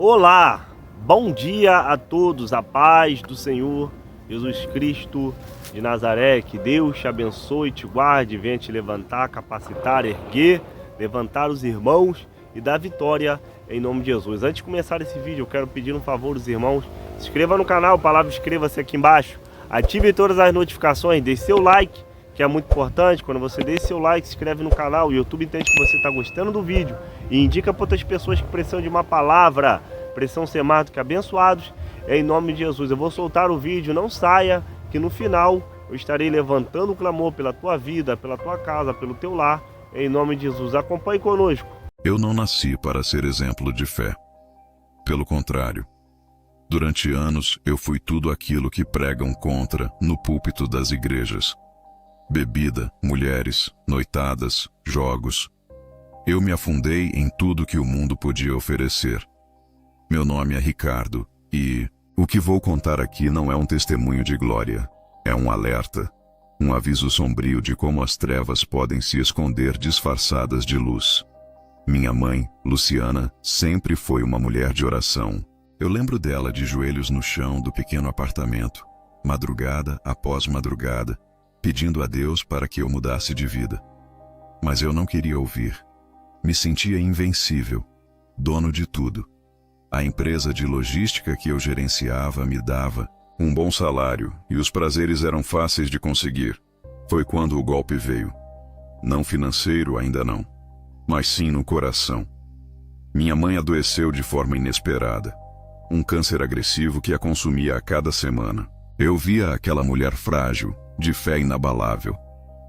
Olá, bom dia a todos, a paz do Senhor Jesus Cristo de Nazaré, que Deus te abençoe, te guarde, venha te levantar, capacitar, erguer, levantar os irmãos e dar vitória em nome de Jesus. Antes de começar esse vídeo, eu quero pedir um favor aos irmãos, se inscreva no canal, palavra inscreva-se aqui embaixo, ative todas as notificações, deixe seu like, que é muito importante. Quando você deixa seu like, se inscreve no canal, o YouTube entende que você está gostando do vídeo e indica para outras pessoas que precisam de uma palavra, precisam ser mais do que abençoados, em nome de Jesus. Eu vou soltar o vídeo, não saia, que no final eu estarei levantando o clamor pela tua vida, pela tua casa, pelo teu lar, em nome de Jesus. Acompanhe conosco. Eu não nasci para ser exemplo de fé. Pelo contrário, durante anos eu fui tudo aquilo que pregam contra no púlpito das igrejas. Bebida, mulheres, noitadas, jogos. Eu me afundei em tudo que o mundo podia oferecer. Meu nome é Ricardo, e o que vou contar aqui não é um testemunho de glória, é um alerta, um aviso sombrio de como as trevas podem se esconder disfarçadas de luz. Minha mãe, Luciana, sempre foi uma mulher de oração. Eu lembro dela de joelhos no chão do pequeno apartamento, madrugada após madrugada, pedindo a Deus para que eu mudasse de vida. Mas eu não queria ouvir. Me sentia invencível, dono de tudo. A empresa de logística que eu gerenciava me dava um bom salário e os prazeres eram fáceis de conseguir. Foi quando o golpe veio. Não financeiro ainda não, mas sim no coração. Minha mãe adoeceu de forma inesperada. Um câncer agressivo que a consumia a cada semana. Eu via aquela mulher frágil, de fé inabalável,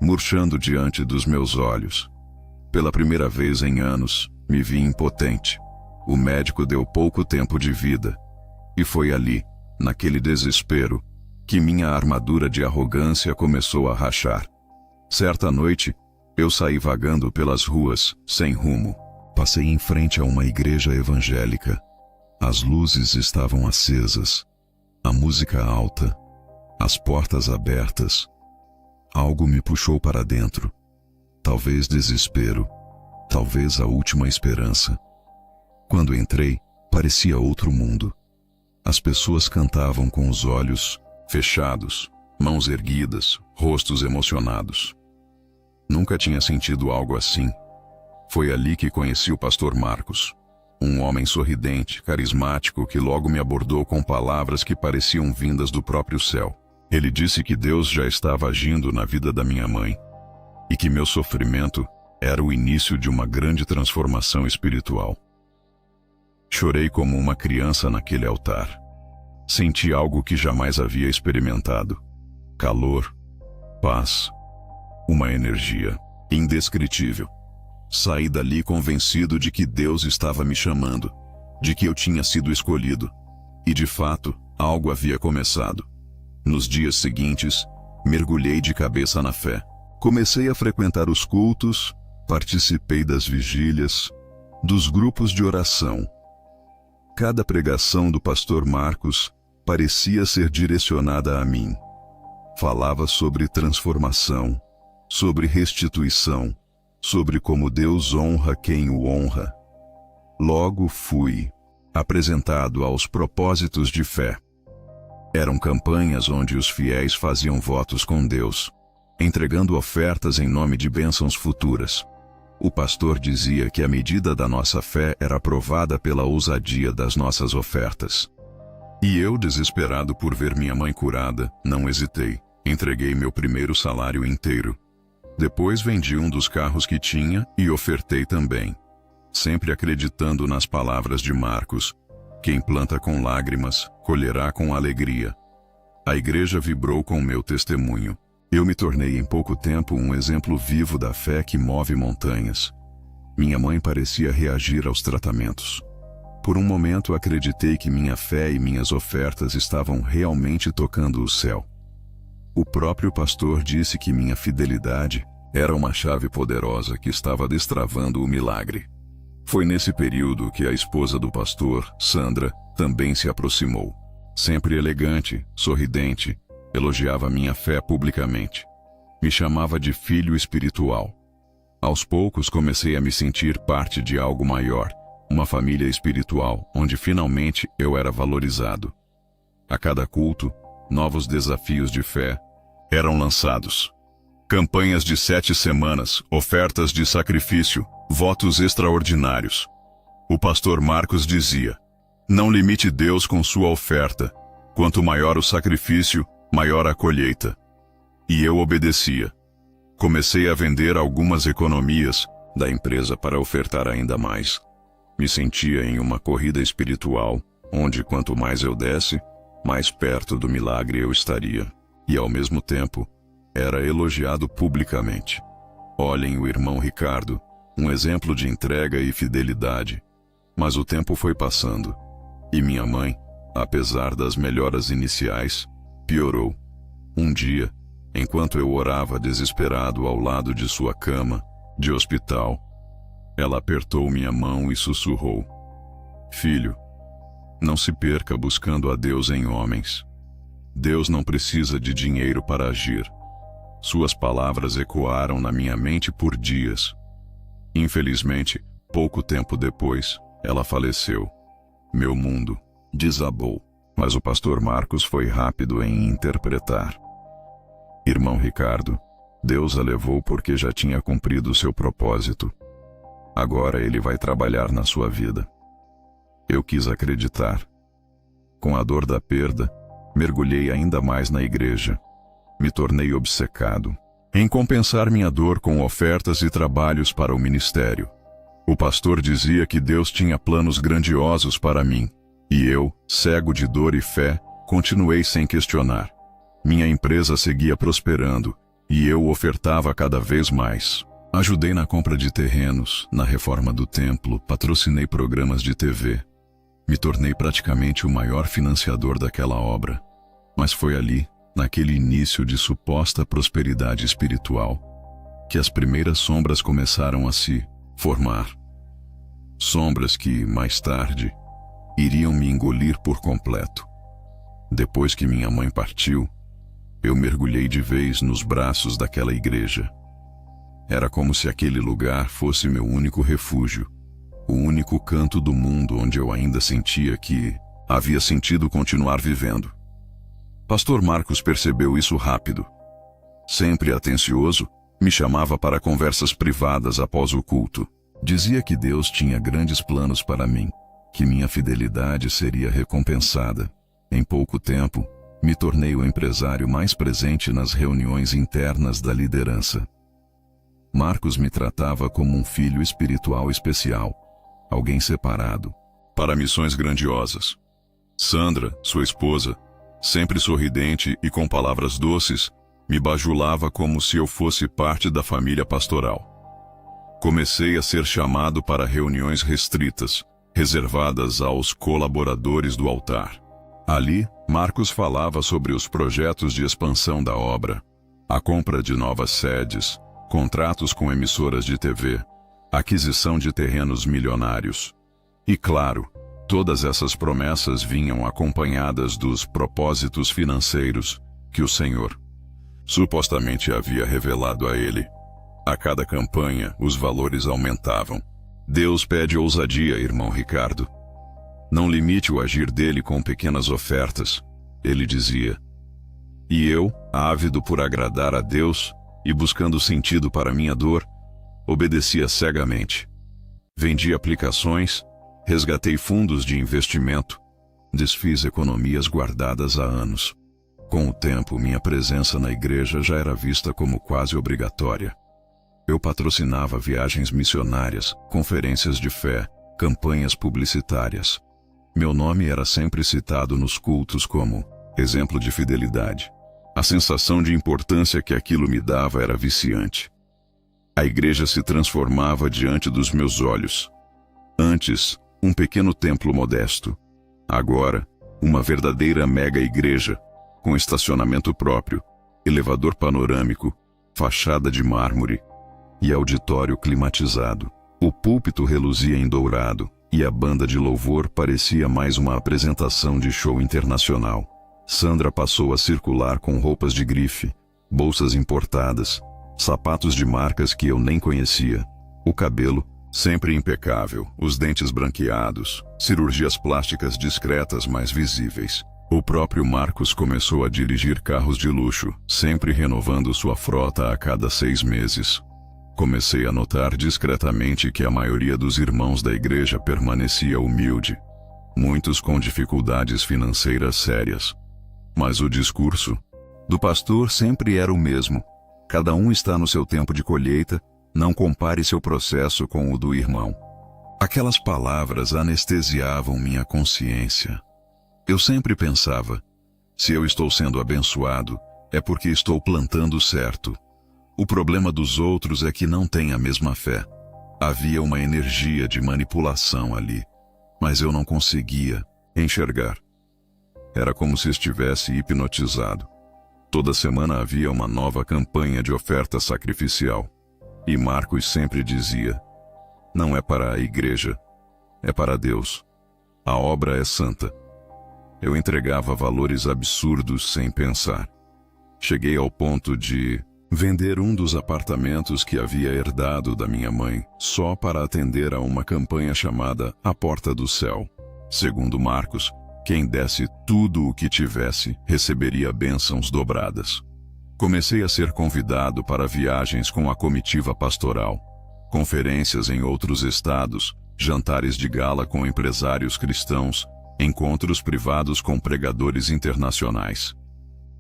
murchando diante dos meus olhos. Pela primeira vez em anos, me vi impotente. O médico deu pouco tempo de vida. E foi ali, naquele desespero, que minha armadura de arrogância começou a rachar. Certa noite, eu saí vagando pelas ruas, sem rumo. Passei em frente a uma igreja evangélica. As luzes estavam acesas, a música alta, as portas abertas. Algo me puxou para dentro. Talvez desespero, talvez a última esperança. Quando entrei, parecia outro mundo. As pessoas cantavam com os olhos fechados, mãos erguidas, rostos emocionados. Nunca tinha sentido algo assim. Foi ali que conheci o pastor Marcos, um homem sorridente, carismático, que logo me abordou com palavras que pareciam vindas do próprio céu. Ele disse que Deus já estava agindo na vida da minha mãe e que meu sofrimento era o início de uma grande transformação espiritual. Chorei como uma criança naquele altar. Senti algo que jamais havia experimentado. Calor, paz, uma energia indescritível. Saí dali convencido de que Deus estava me chamando, de que eu tinha sido escolhido. E de fato, algo havia começado. Nos dias seguintes, mergulhei de cabeça na fé. Comecei a frequentar os cultos, participei das vigílias, dos grupos de oração. Cada pregação do pastor Marcos parecia ser direcionada a mim. Falava sobre transformação, sobre restituição, sobre como Deus honra quem o honra. Logo fui apresentado aos propósitos de fé. Eram campanhas onde os fiéis faziam votos com Deus, entregando ofertas em nome de bênçãos futuras. O pastor dizia que a medida da nossa fé era provada pela ousadia das nossas ofertas. E eu, desesperado por ver minha mãe curada, não hesitei. Entreguei meu primeiro salário inteiro. Depois vendi um dos carros que tinha e ofertei também. Sempre acreditando nas palavras de Marcos: quem planta com lágrimas, colherá com alegria. A igreja vibrou com meu testemunho. Eu me tornei em pouco tempo um exemplo vivo da fé que move montanhas. Minha mãe parecia reagir aos tratamentos. Por um momento acreditei que minha fé e minhas ofertas estavam realmente tocando o céu. O próprio pastor disse que minha fidelidade era uma chave poderosa que estava destravando o milagre. Foi nesse período que a esposa do pastor, Sandra, também se aproximou. Sempre elegante, sorridente, elogiava minha fé publicamente. Me chamava de filho espiritual. Aos poucos comecei a me sentir parte de algo maior, uma família espiritual onde finalmente eu era valorizado. A cada culto, novos desafios de fé eram lançados. Campanhas de 7 semanas, ofertas de sacrifício, votos extraordinários. O pastor Marcos dizia: não limite Deus com sua oferta. Quanto maior o sacrifício, maior a colheita. E eu obedecia. Comecei a vender algumas economias da empresa para ofertar ainda mais. Me sentia em uma corrida espiritual, onde quanto mais eu desse, mais perto do milagre eu estaria. E ao mesmo tempo, era elogiado publicamente. Olhem o irmão Ricardo, um exemplo de entrega e fidelidade. Mas o tempo foi passando, e minha mãe, apesar das melhoras iniciais, piorou. Um dia, enquanto eu orava desesperado ao lado de sua cama, de hospital, ela apertou minha mão e sussurrou: filho, não se perca buscando a Deus em homens. Deus não precisa de dinheiro para agir. Suas palavras ecoaram na minha mente por dias. Infelizmente, pouco tempo depois, ela faleceu. Meu mundo desabou, mas o pastor Marcos foi rápido em interpretar. Irmão Ricardo, Deus a levou porque já tinha cumprido seu propósito. Agora ele vai trabalhar na sua vida. Eu quis acreditar. Com a dor da perda, mergulhei ainda mais na igreja. Me tornei obcecado em compensar minha dor com ofertas e trabalhos para o ministério. O pastor dizia que Deus tinha planos grandiosos para mim, e eu, cego de dor e fé, continuei sem questionar. Minha empresa seguia prosperando, e eu ofertava cada vez mais. Ajudei na compra de terrenos, na reforma do templo, patrocinei programas de TV. Me tornei praticamente o maior financiador daquela obra. Mas foi ali, naquele início de suposta prosperidade espiritual, que as primeiras sombras começaram a se formar. Sombras que, mais tarde, iriam me engolir por completo. Depois que minha mãe partiu, eu mergulhei de vez nos braços daquela igreja. Era como se aquele lugar fosse meu único refúgio, o único canto do mundo onde eu ainda sentia que havia sentido continuar vivendo. Pastor Marcos percebeu isso rápido. Sempre atencioso, me chamava para conversas privadas após o culto. Dizia que Deus tinha grandes planos para mim, que minha fidelidade seria recompensada. Em pouco tempo, me tornei o empresário mais presente nas reuniões internas da liderança. Marcos me tratava como um filho espiritual especial, alguém separado para missões grandiosas. Sandra, sua esposa, sempre sorridente e com palavras doces, me bajulava como se eu fosse parte da família pastoral. Comecei a ser chamado para reuniões restritas, reservadas aos colaboradores do altar. Ali, Marcos falava sobre os projetos de expansão da obra, a compra de novas sedes, contratos com emissoras de TV, aquisição de terrenos milionários. E claro, todas essas promessas vinham acompanhadas dos propósitos financeiros que o Senhor supostamente havia revelado a ele. A cada campanha, os valores aumentavam. Deus pede ousadia, irmão Ricardo. Não limite o agir dele com pequenas ofertas, ele dizia. E eu, ávido por agradar a Deus e buscando sentido para minha dor, obedecia cegamente. Vendi aplicações, resgatei fundos de investimento, desfiz economias guardadas há anos. Com o tempo, minha presença na igreja já era vista como quase obrigatória. Eu patrocinava viagens missionárias, conferências de fé, campanhas publicitárias. Meu nome era sempre citado nos cultos como exemplo de fidelidade. A sensação de importância que aquilo me dava era viciante. A igreja se transformava diante dos meus olhos. Antes, um pequeno templo modesto. Agora, uma verdadeira mega-igreja, com estacionamento próprio, elevador panorâmico, fachada de mármore e auditório climatizado. O púlpito reluzia em dourado e a banda de louvor parecia mais uma apresentação de show internacional. Sandra passou a circular com roupas de grife, bolsas importadas, sapatos de marcas que eu nem conhecia. O cabelo, Sempre impecável, os dentes branqueados, cirurgias plásticas discretas mas visíveis. O próprio Marcos começou a dirigir carros de luxo, sempre renovando sua frota a cada 6 meses. Comecei a notar discretamente que a maioria dos irmãos da igreja permanecia humilde, muitos com dificuldades financeiras sérias. Mas o discurso do pastor sempre era o mesmo. Cada um está no seu tempo de colheita, não compare seu processo com o do irmão. Aquelas palavras anestesiavam minha consciência. Eu sempre pensava, se eu estou sendo abençoado, é porque estou plantando certo. O problema dos outros é que não têm a mesma fé. Havia uma energia de manipulação ali, mas eu não conseguia enxergar. Era como se estivesse hipnotizado. Toda semana havia uma nova campanha de oferta sacrificial. E Marcos sempre dizia, não é para a igreja, é para Deus. A obra é santa. Eu entregava valores absurdos sem pensar. Cheguei ao ponto de vender um dos apartamentos que havia herdado da minha mãe, só para atender a uma campanha chamada A Porta do Céu. Segundo Marcos, quem desse tudo o que tivesse, receberia bênçãos dobradas. Comecei a ser convidado para viagens com a comitiva pastoral, conferências em outros estados, jantares de gala com empresários cristãos, encontros privados com pregadores internacionais.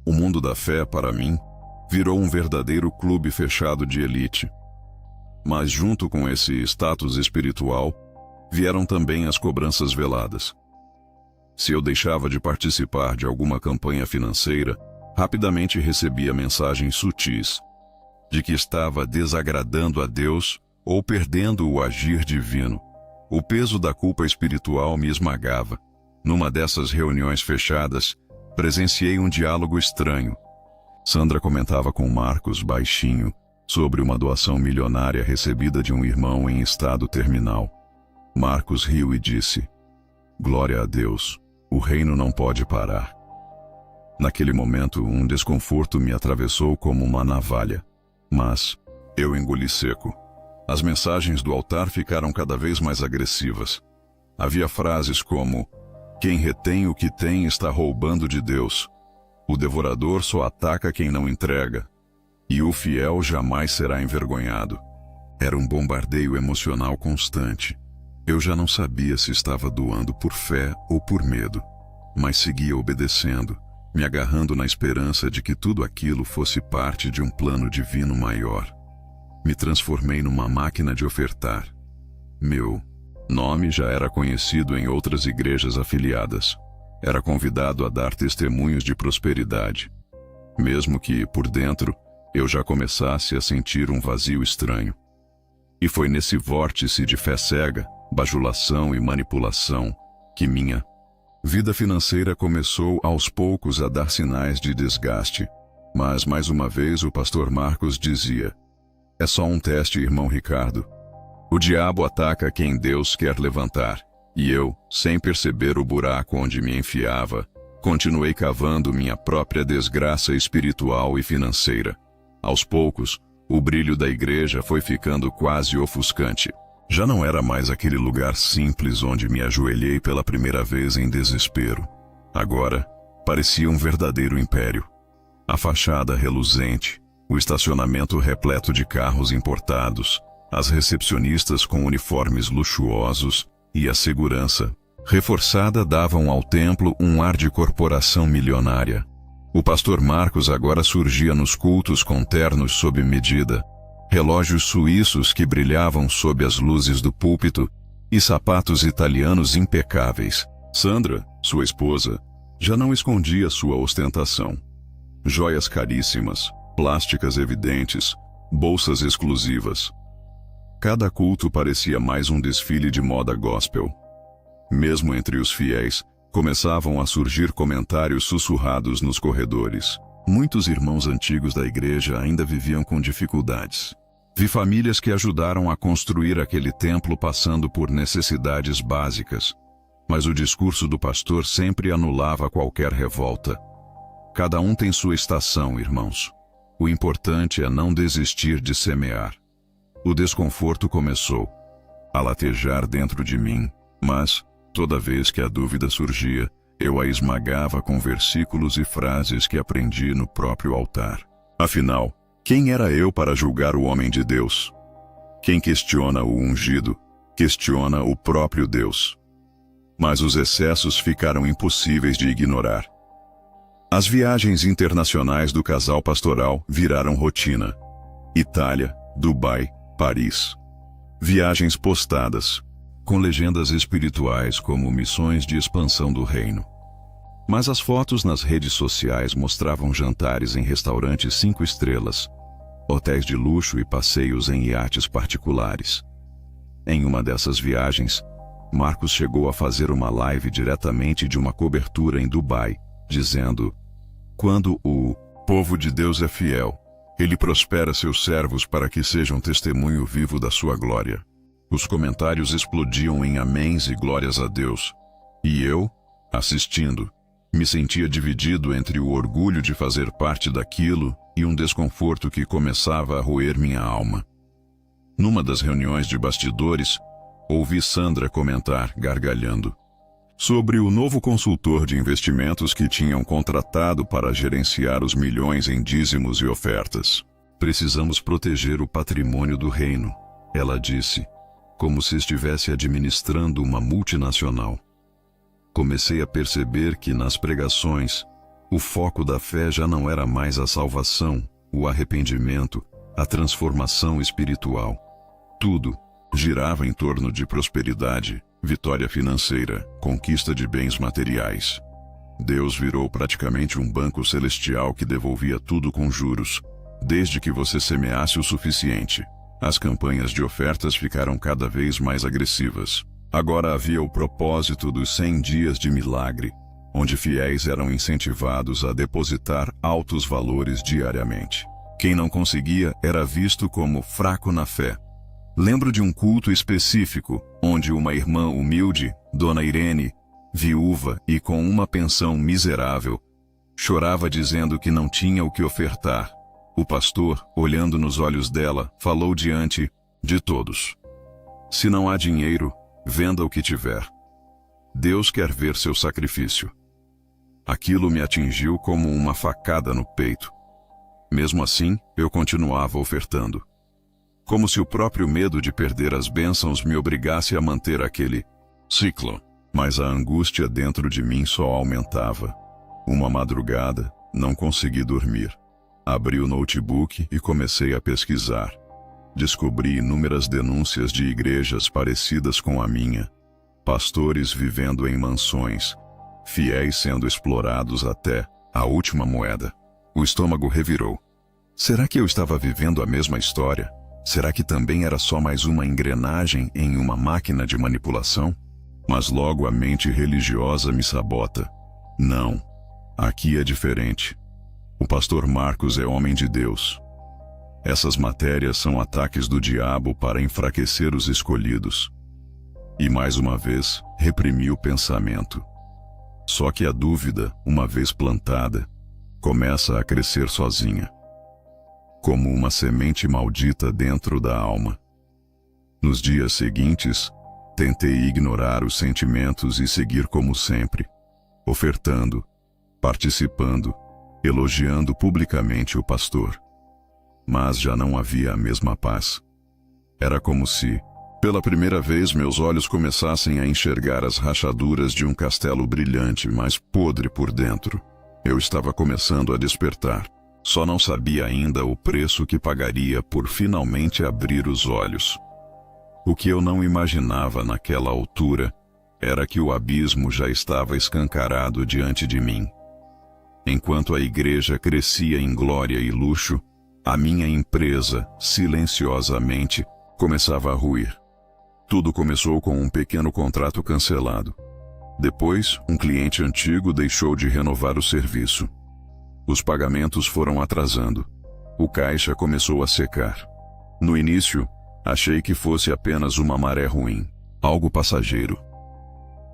O mundo da fé, para mim, virou um verdadeiro clube fechado de elite. Mas junto com esse status espiritual, vieram também as cobranças veladas. Se eu deixava de participar de alguma campanha financeira, rapidamente recebia mensagens sutis de que estava desagradando a Deus ou perdendo o agir divino. O peso da culpa espiritual me esmagava. Numa dessas reuniões fechadas, presenciei um diálogo estranho. Sandra comentava com Marcos baixinho sobre uma doação milionária recebida de um irmão em estado terminal. Marcos riu e disse, glória a Deus, o reino não pode parar. Naquele momento, um desconforto me atravessou como uma navalha. Mas eu engoli seco. As mensagens do altar ficaram cada vez mais agressivas. Havia frases como, quem retém o que tem está roubando de Deus. O devorador só ataca quem não entrega. E o fiel jamais será envergonhado. Era um bombardeio emocional constante. Eu já não sabia se estava doando por fé ou por medo, mas seguia obedecendo, me agarrando na esperança de que tudo aquilo fosse parte de um plano divino maior. Me transformei numa máquina de ofertar. Meu nome já era conhecido em outras igrejas afiliadas. Era convidado a dar testemunhos de prosperidade. Mesmo que, por dentro, eu já começasse a sentir um vazio estranho. E foi nesse vórtice de fé cega, bajulação e manipulação, que minha vida financeira começou aos poucos a dar sinais de desgaste. Mas mais uma vez o pastor Marcos dizia, é só um teste, irmão Ricardo. O diabo ataca quem Deus quer levantar. E eu, sem perceber o buraco onde me enfiava, continuei cavando minha própria desgraça espiritual e financeira. Aos poucos, o brilho da igreja foi ficando quase ofuscante. Já não era mais aquele lugar simples onde me ajoelhei pela primeira vez em desespero. Agora, parecia um verdadeiro império. A fachada reluzente, o estacionamento repleto de carros importados, as recepcionistas com uniformes luxuosos e a segurança reforçada davam ao templo um ar de corporação milionária. O pastor Marcos agora surgia nos cultos com ternos sob medida, relógios suíços que brilhavam sob as luzes do púlpito e sapatos italianos impecáveis. Sandra, sua esposa, já não escondia sua ostentação. Joias caríssimas, plásticas evidentes, bolsas exclusivas. Cada culto parecia mais um desfile de moda gospel. Mesmo entre os fiéis, começavam a surgir comentários sussurrados nos corredores. Muitos irmãos antigos da igreja ainda viviam com dificuldades. Vi famílias que ajudaram a construir aquele templo passando por necessidades básicas. Mas o discurso do pastor sempre anulava qualquer revolta. Cada um tem sua estação, irmãos. O importante é não desistir de semear. O desconforto começou. a latejar dentro de mim, mas, toda vez que a dúvida surgia, eu a esmagava com versículos e frases que aprendi no próprio altar. Afinal, quem era eu para julgar o homem de Deus? Quem questiona o ungido, questiona o próprio Deus. Mas os excessos ficaram impossíveis de ignorar. As viagens internacionais do casal pastoral viraram rotina. Itália, Dubai, Paris. Viagens postadas, com legendas espirituais como missões de expansão do reino. Mas as fotos nas redes sociais mostravam jantares em restaurantes 5 estrelas, hotéis de luxo e passeios em iates particulares. Em uma dessas viagens, Marcos chegou a fazer uma live diretamente de uma cobertura em Dubai, dizendo: "Quando o povo de Deus é fiel, ele prospera seus servos para que sejam testemunho vivo da sua glória." Os comentários explodiam em améns e glórias a Deus. E eu, assistindo, me sentia dividido entre o orgulho de fazer parte daquilo e um desconforto que começava a roer minha alma. Numa das reuniões de bastidores, ouvi Sandra comentar, gargalhando, sobre o novo consultor de investimentos que tinham contratado para gerenciar os milhões em dízimos e ofertas. "Precisamos proteger o patrimônio do reino", ela disse, como se estivesse administrando uma multinacional. Comecei a perceber que nas pregações, o foco da fé já não era mais a salvação, o arrependimento, a transformação espiritual. Tudo girava em torno de prosperidade, vitória financeira, conquista de bens materiais. Deus virou praticamente um banco celestial que devolvia tudo com juros, desde que você semeasse o suficiente. As campanhas de ofertas ficaram cada vez mais agressivas. Agora havia o propósito dos 100 dias de milagre, onde fiéis eram incentivados a depositar altos valores diariamente. Quem não conseguia era visto como fraco na fé. Lembro de um culto específico, onde uma irmã humilde, Dona Irene, viúva e com uma pensão miserável, chorava dizendo que não tinha o que ofertar. O pastor, olhando nos olhos dela, falou diante de todos: "Se não há dinheiro, venda o que tiver. Deus quer ver seu sacrifício." Aquilo me atingiu como uma facada no peito. Mesmo assim, eu continuava ofertando. Como se o próprio medo de perder as bênçãos me obrigasse a manter aquele ciclo. Mas a angústia dentro de mim só aumentava. Uma madrugada, não consegui dormir. Abri o notebook e comecei a pesquisar. Descobri inúmeras denúncias de igrejas parecidas com a minha. Pastores vivendo em mansões, fiéis sendo explorados até a última moeda. O estômago revirou. Será que eu estava vivendo a mesma história? Será que também era só mais uma engrenagem em uma máquina de manipulação? Mas logo a mente religiosa me sabota. Não, aqui é diferente. O pastor Marcos é homem de Deus. Essas matérias são ataques do diabo para enfraquecer os escolhidos. E mais uma vez, reprimi o pensamento. Só que a dúvida, uma vez plantada, começa a crescer sozinha, como uma semente maldita dentro da alma. Nos dias seguintes, tentei ignorar os sentimentos e seguir como sempre, ofertando, participando, elogiando publicamente o pastor. Mas já não havia a mesma paz. Era como se, pela primeira vez, meus olhos começassem a enxergar as rachaduras de um castelo brilhante, mas podre por dentro. Eu estava começando a despertar. Só não sabia ainda o preço que pagaria por finalmente abrir os olhos. O que eu não imaginava naquela altura era que o abismo já estava escancarado diante de mim. Enquanto a igreja crescia em glória e luxo, a minha empresa, silenciosamente, começava a ruir. Tudo começou com um pequeno contrato cancelado. Depois, um cliente antigo deixou de renovar o serviço. Os pagamentos foram atrasando. O caixa começou a secar. No início, achei que fosse apenas uma maré ruim, algo passageiro.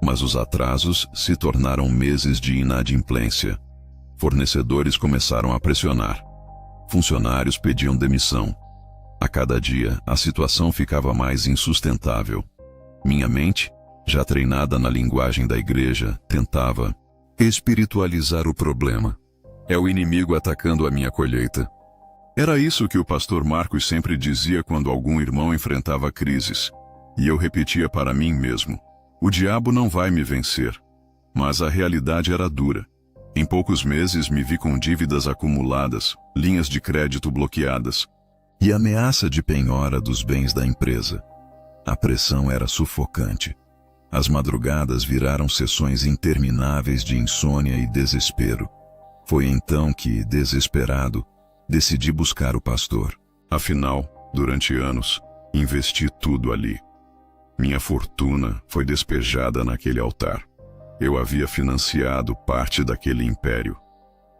Mas os atrasos se tornaram meses de inadimplência. Fornecedores começaram a pressionar. Funcionários pediam demissão. A cada dia, a situação ficava mais insustentável. Minha mente, já treinada na linguagem da igreja, tentava espiritualizar o problema. É o inimigo atacando a minha colheita. Era isso que o pastor Marcos sempre dizia quando algum irmão enfrentava crises. E eu repetia para mim mesmo: o diabo não vai me vencer. Mas a realidade era dura. Em poucos meses me vi com dívidas acumuladas, linhas de crédito bloqueadas e ameaça de penhora dos bens da empresa. A pressão era sufocante. As madrugadas viraram sessões intermináveis de insônia e desespero. Foi então que, desesperado, decidi buscar o pastor. Afinal, durante anos, investi tudo ali. Minha fortuna foi despejada naquele altar. Eu havia financiado parte daquele império.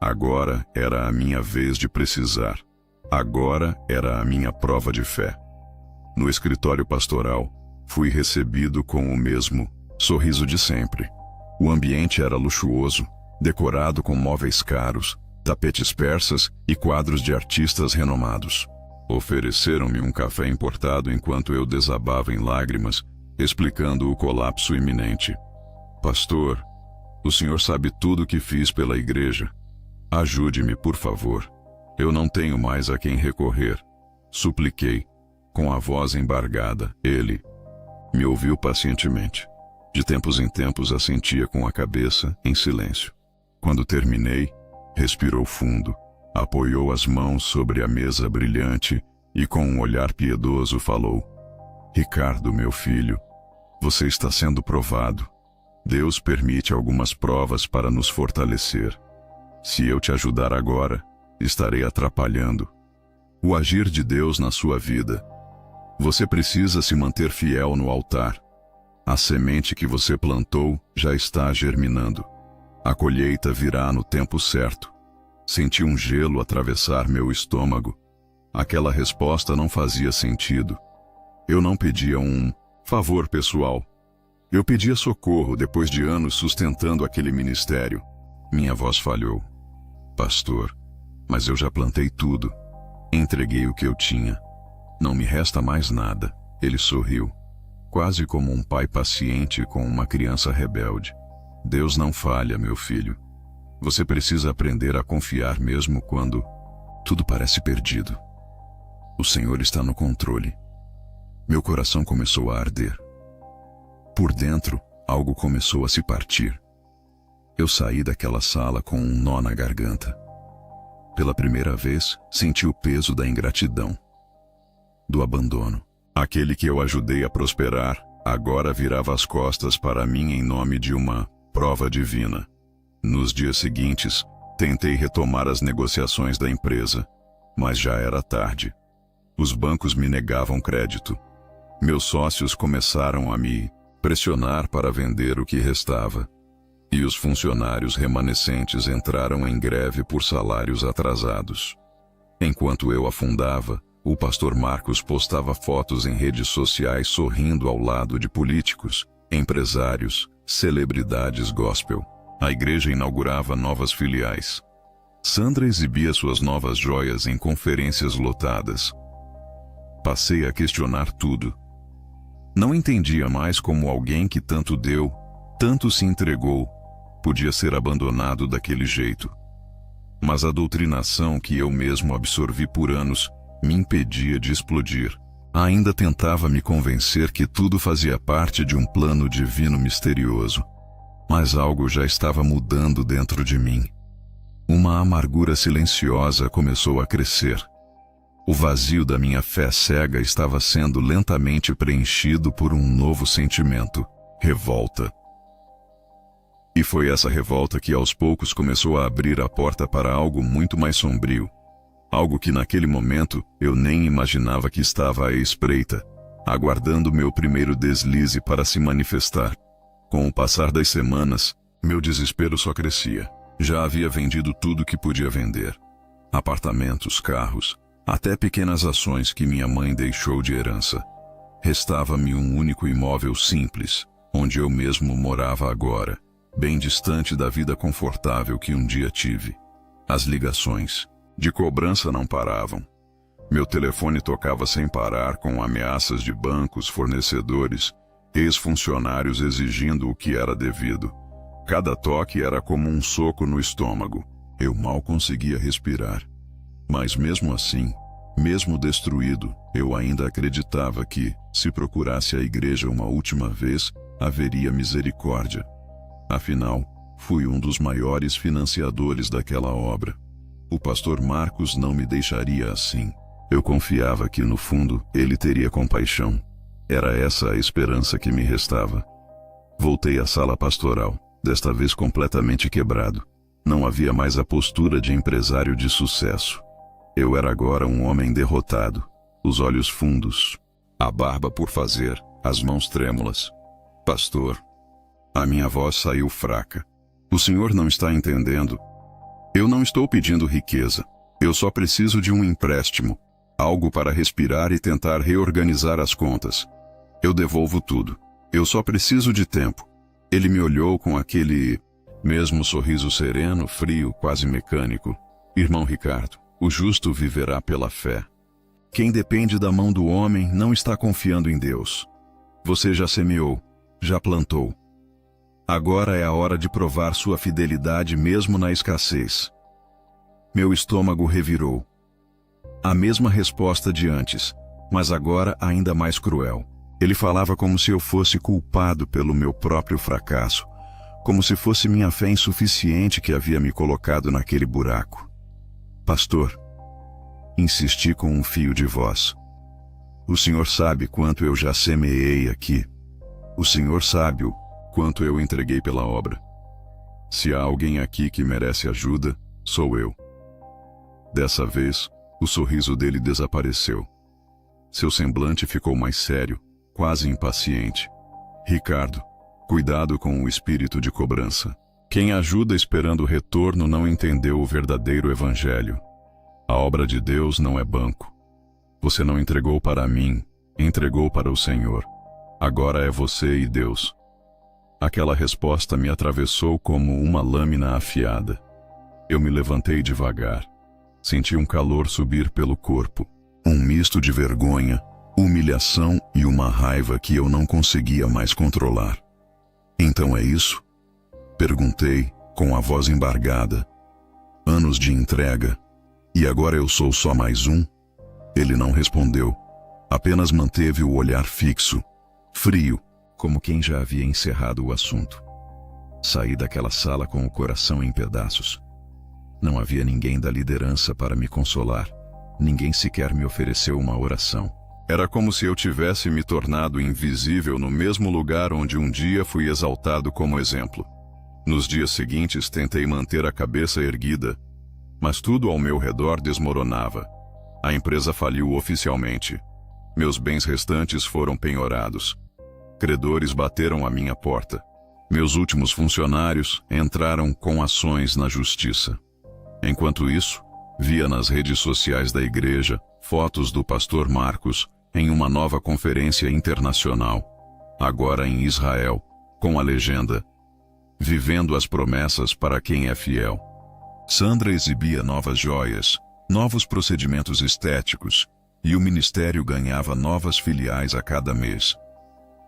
Agora era a minha vez de precisar. Agora era a minha prova de fé. No escritório pastoral, fui recebido com o mesmo sorriso de sempre. O ambiente era luxuoso, decorado com móveis caros, tapetes persas e quadros de artistas renomados. Ofereceram-me um café importado enquanto eu desabava em lágrimas, explicando o colapso iminente. Pastor, o senhor sabe tudo o que fiz pela igreja. Ajude-me, por favor. Eu não tenho mais a quem recorrer. Supliquei, com a voz embargada. Ele me ouviu pacientemente. De tempos em tempos assentia com a cabeça, em silêncio. Quando terminei, respirou fundo, apoiou as mãos sobre a mesa brilhante e com um olhar piedoso falou: Ricardo, meu filho, você está sendo provado. Deus permite algumas provas para nos fortalecer. Se eu te ajudar agora, estarei atrapalhando o agir de Deus na sua vida. Você precisa se manter fiel no altar. A semente que você plantou já está germinando. A colheita virá no tempo certo. Senti um gelo atravessar meu estômago. Aquela resposta não fazia sentido. Eu não pedia um favor pessoal. Eu pedia socorro depois de anos sustentando aquele ministério. Minha voz falhou. Pastor, mas eu já plantei tudo. Entreguei o que eu tinha. Não me resta mais nada. Ele sorriu, quase como um pai paciente com uma criança rebelde. Deus não falha, meu filho. Você precisa aprender a confiar mesmo quando tudo parece perdido. O Senhor está no controle. Meu coração começou a arder. Por dentro, algo começou a se partir. Eu saí daquela sala com um nó na garganta. Pela primeira vez, senti o peso da ingratidão, do abandono. Aquele que eu ajudei a prosperar, agora virava as costas para mim em nome de uma prova divina. Nos dias seguintes, tentei retomar as negociações da empresa, mas já era tarde. Os bancos me negavam crédito. Meus sócios começaram a me pressionar para vender o que restava. E os funcionários remanescentes entraram em greve por salários atrasados. Enquanto eu afundava, o pastor Marcos postava fotos em redes sociais sorrindo ao lado de políticos, empresários, celebridades gospel. A igreja inaugurava novas filiais. Sandra exibia suas novas joias em conferências lotadas. Passei a questionar tudo. Não entendia mais como alguém que tanto deu, tanto se entregou, podia ser abandonado daquele jeito. Mas a doutrinação que eu mesmo absorvi por anos me impedia de explodir. Ainda tentava me convencer que tudo fazia parte de um plano divino misterioso. Mas algo já estava mudando dentro de mim. Uma amargura silenciosa começou a crescer. O vazio da minha fé cega estava sendo lentamente preenchido por um novo sentimento: revolta. E foi essa revolta que aos poucos começou a abrir a porta para algo muito mais sombrio. Algo que naquele momento eu nem imaginava que estava à espreita, aguardando meu primeiro deslize para se manifestar. Com o passar das semanas, meu desespero só crescia. Já havia vendido tudo que podia vender. Apartamentos, carros, até pequenas ações que minha mãe deixou de herança. Restava-me um único imóvel simples, onde eu mesmo morava agora, bem distante da vida confortável que um dia tive. As ligações de cobrança não paravam. Meu telefone tocava sem parar com ameaças de bancos, fornecedores, ex-funcionários exigindo o que era devido. Cada toque era como um soco no estômago. Eu mal conseguia respirar. Mas mesmo assim, mesmo destruído, eu ainda acreditava que, se procurasse a igreja uma última vez, haveria misericórdia. Afinal, fui um dos maiores financiadores daquela obra. O pastor Marcos não me deixaria assim. Eu confiava que, no fundo, ele teria compaixão. Era essa a esperança que me restava. Voltei à sala pastoral, desta vez completamente quebrado. Não havia mais a postura de empresário de sucesso. Eu era agora um homem derrotado, os olhos fundos, a barba por fazer, as mãos trêmulas. Pastor, a minha voz saiu fraca. O senhor não está entendendo. Eu não estou pedindo riqueza. Eu só preciso de um empréstimo, algo para respirar e tentar reorganizar as contas. Eu devolvo tudo. Eu só preciso de tempo. Ele me olhou com aquele mesmo sorriso sereno, frio, quase mecânico. Irmão Ricardo, o justo viverá pela fé. Quem depende da mão do homem não está confiando em Deus. Você já semeou, já plantou. Agora é a hora de provar sua fidelidade mesmo na escassez. Meu estômago revirou. A mesma resposta de antes, mas agora ainda mais cruel. Ele falava como se eu fosse culpado pelo meu próprio fracasso, como se fosse minha fé insuficiente que havia me colocado naquele buraco. Pastor, insisti com um fio de voz. O senhor sabe quanto eu já semeei aqui. O senhor sabe o quanto eu entreguei pela obra. Se há alguém aqui que merece ajuda, sou eu. Dessa vez, o sorriso dele desapareceu. Seu semblante ficou mais sério, quase impaciente. Ricardo, cuidado com o espírito de cobrança. Quem ajuda esperando retorno não entendeu o verdadeiro evangelho. A obra de Deus não é banco. Você não entregou para mim, entregou para o Senhor. Agora é você e Deus. Aquela resposta me atravessou como uma lâmina afiada. Eu me levantei devagar. Senti um calor subir pelo corpo. Um misto de vergonha, humilhação e uma raiva que eu não conseguia mais controlar. Então é isso? Perguntei, com a voz embargada. Anos de entrega. E agora eu sou só mais um? Ele não respondeu. Apenas manteve o olhar fixo, frio, como quem já havia encerrado o assunto. Saí daquela sala com o coração em pedaços. Não havia ninguém da liderança para me consolar. Ninguém sequer me ofereceu uma oração. Era como se eu tivesse me tornado invisível no mesmo lugar onde um dia fui exaltado como exemplo. Nos dias seguintes tentei manter a cabeça erguida, mas tudo ao meu redor desmoronava. A empresa faliu oficialmente. Meus bens restantes foram penhorados. Credores bateram à minha porta. Meus últimos funcionários entraram com ações na justiça. Enquanto isso, via nas redes sociais da igreja fotos do pastor Marcos em uma nova conferência internacional, agora em Israel, com a legenda: Vivendo as promessas para quem é fiel. Sandra exibia novas joias, novos procedimentos estéticos, e o ministério ganhava novas filiais a cada mês.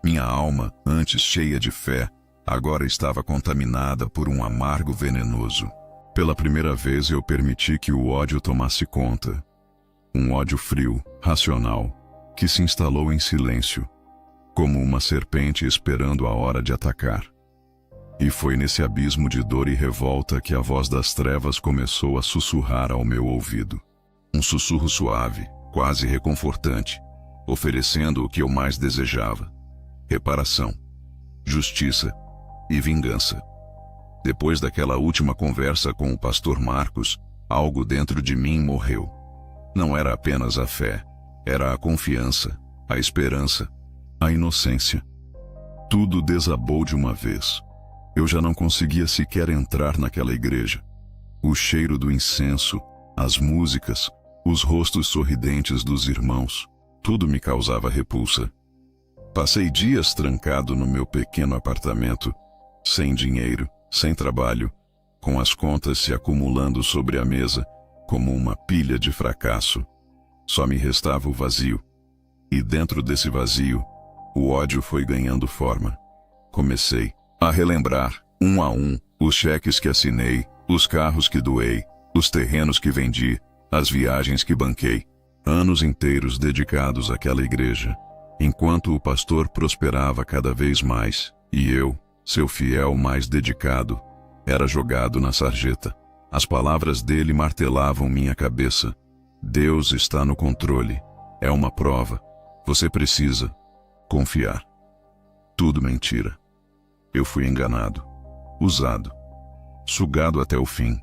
Minha alma, antes cheia de fé, agora estava contaminada por um amargo venenoso. Pela primeira vez eu permiti que o ódio tomasse conta. Um ódio frio, racional, que se instalou em silêncio, como uma serpente esperando a hora de atacar. E foi nesse abismo de dor e revolta que a voz das trevas começou a sussurrar ao meu ouvido. Um sussurro suave, quase reconfortante, oferecendo o que eu mais desejava: reparação, justiça e vingança. Depois daquela última conversa com o pastor Marcos, algo dentro de mim morreu. Não era apenas a fé, era a confiança, a esperança, a inocência. Tudo desabou de uma vez. Eu já não conseguia sequer entrar naquela igreja. O cheiro do incenso, as músicas, os rostos sorridentes dos irmãos, tudo me causava repulsa. Passei dias trancado no meu pequeno apartamento, sem dinheiro, sem trabalho, com as contas se acumulando sobre a mesa como uma pilha de fracasso. Só me restava o vazio. E dentro desse vazio, o ódio foi ganhando forma. Comecei a relembrar, um a um, os cheques que assinei, os carros que doei, os terrenos que vendi, as viagens que banquei. Anos inteiros dedicados àquela igreja, enquanto o pastor prosperava cada vez mais, e eu, seu fiel mais dedicado, era jogado na sarjeta. As palavras dele martelavam minha cabeça. Deus está no controle. É uma prova. Você precisa confiar. Tudo mentira. Eu fui enganado, usado, sugado até o fim.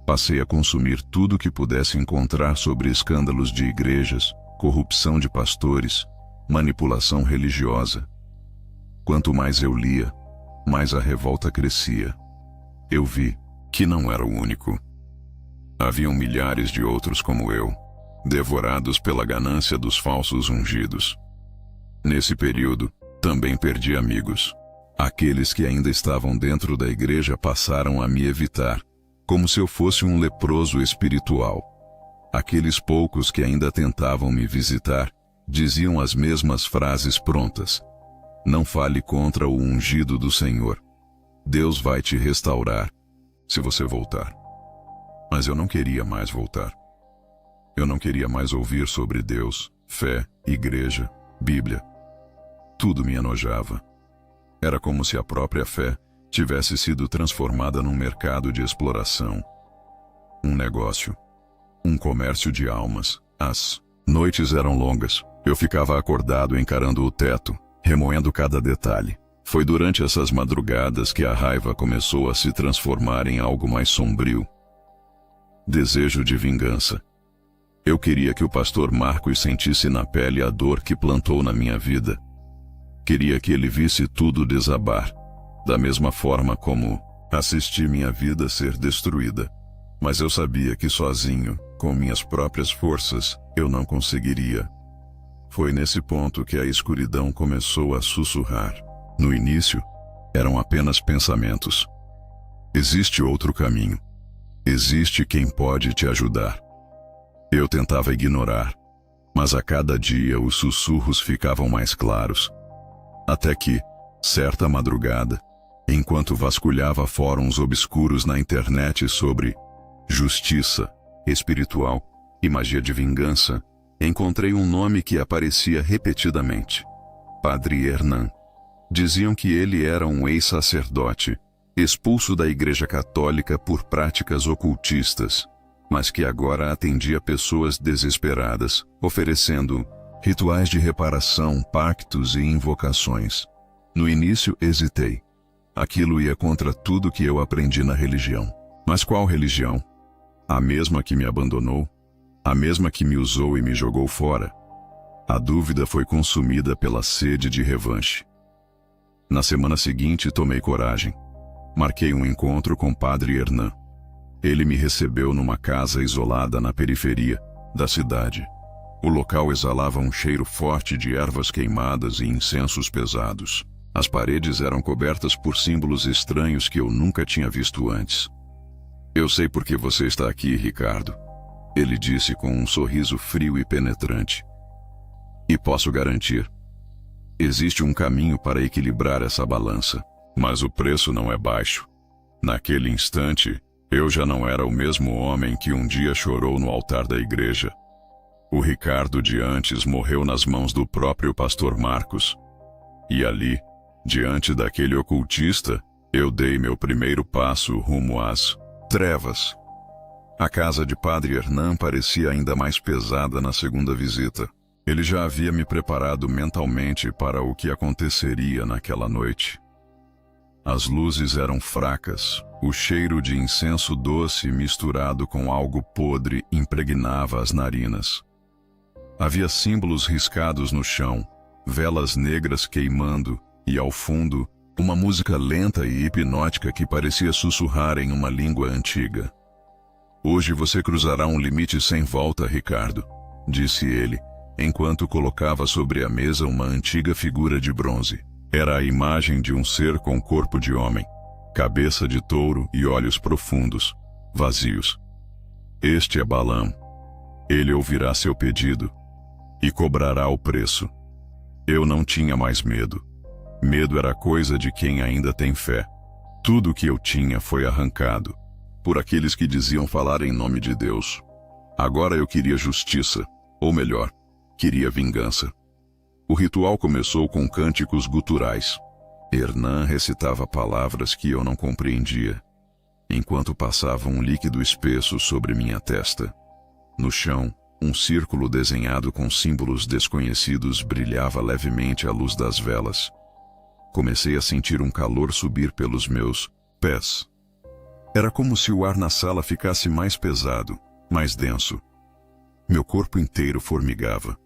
Passei a consumir tudo que pudesse encontrar sobre escândalos de igrejas, corrupção de pastores, manipulação religiosa. Quanto mais eu lia, mais a revolta crescia. Eu vi que não era o único. Haviam milhares de outros como eu, devorados pela ganância dos falsos ungidos. Nesse período, também perdi amigos. Aqueles que ainda estavam dentro da igreja passaram a me evitar, como se eu fosse um leproso espiritual. Aqueles poucos que ainda tentavam me visitar, diziam as mesmas frases prontas. Não fale contra o ungido do Senhor. Deus vai te restaurar, se você voltar. Mas eu não queria mais voltar. Eu não queria mais ouvir sobre Deus, fé, igreja, Bíblia. Tudo me enojava. Era como se a própria fé tivesse sido transformada num mercado de exploração. Um negócio. Um comércio de almas. As noites eram longas. Eu ficava acordado encarando o teto, remoendo cada detalhe. Foi durante essas madrugadas que a raiva começou a se transformar em algo mais sombrio. Desejo de vingança. Eu queria que o pastor Marcos sentisse na pele a dor que plantou na minha vida. Queria que ele visse tudo desabar, da mesma forma como assisti minha vida ser destruída. Mas eu sabia que sozinho, com minhas próprias forças, eu não conseguiria. Foi nesse ponto que a escuridão começou a sussurrar. No início, eram apenas pensamentos. Existe outro caminho. Existe quem pode te ajudar. Eu tentava ignorar, mas a cada dia os sussurros ficavam mais claros. Até que, certa madrugada, enquanto vasculhava fóruns obscuros na internet sobre justiça espiritual e magia de vingança, encontrei um nome que aparecia repetidamente: Padre Hernan. Diziam que ele era um ex-sacerdote, expulso da Igreja Católica por práticas ocultistas, mas que agora atendia pessoas desesperadas, oferecendo rituais de reparação, pactos e invocações. No início hesitei. Aquilo ia contra tudo que eu aprendi na religião. Mas qual religião? A mesma que me abandonou? A mesma que me usou e me jogou fora? A dúvida foi consumida pela sede de revanche. Na semana seguinte tomei coragem. Marquei um encontro com Padre Hernan. Ele me recebeu numa casa isolada na periferia da cidade. O local exalava um cheiro forte de ervas queimadas e incensos pesados. As paredes eram cobertas por símbolos estranhos que eu nunca tinha visto antes. Eu sei por que você está aqui, Ricardo, ele disse com um sorriso frio e penetrante. E posso garantir, existe um caminho para equilibrar essa balança, mas o preço não é baixo. Naquele instante, eu já não era o mesmo homem que um dia chorou no altar da igreja. O Ricardo de antes morreu nas mãos do próprio pastor Marcos. E ali, diante daquele ocultista, eu dei meu primeiro passo rumo às trevas. A casa de Padre Hernan parecia ainda mais pesada na segunda visita. Ele já havia me preparado mentalmente para o que aconteceria naquela noite. As luzes eram fracas, o cheiro de incenso doce misturado com algo podre impregnava as narinas. Havia símbolos riscados no chão, velas negras queimando e, ao fundo, uma música lenta e hipnótica que parecia sussurrar em uma língua antiga. Hoje você cruzará um limite sem volta, Ricardo, disse ele, enquanto colocava sobre a mesa uma antiga figura de bronze. Era a imagem de um ser com corpo de homem, cabeça de touro e olhos profundos, vazios. Este é Balaam. Ele ouvirá seu pedido e cobrará o preço. Eu não tinha mais medo. Medo era coisa de quem ainda tem fé. Tudo o que eu tinha foi arrancado por aqueles que diziam falar em nome de Deus. Agora eu queria justiça, ou melhor, queria vingança. O ritual começou com cânticos guturais. Hernan recitava palavras que eu não compreendia, enquanto passava um líquido espesso sobre minha testa. No chão, um círculo desenhado com símbolos desconhecidos brilhava levemente à luz das velas. Comecei a sentir um calor subir pelos meus pés. Era como se o ar na sala ficasse mais pesado, mais denso. Meu corpo inteiro formigava.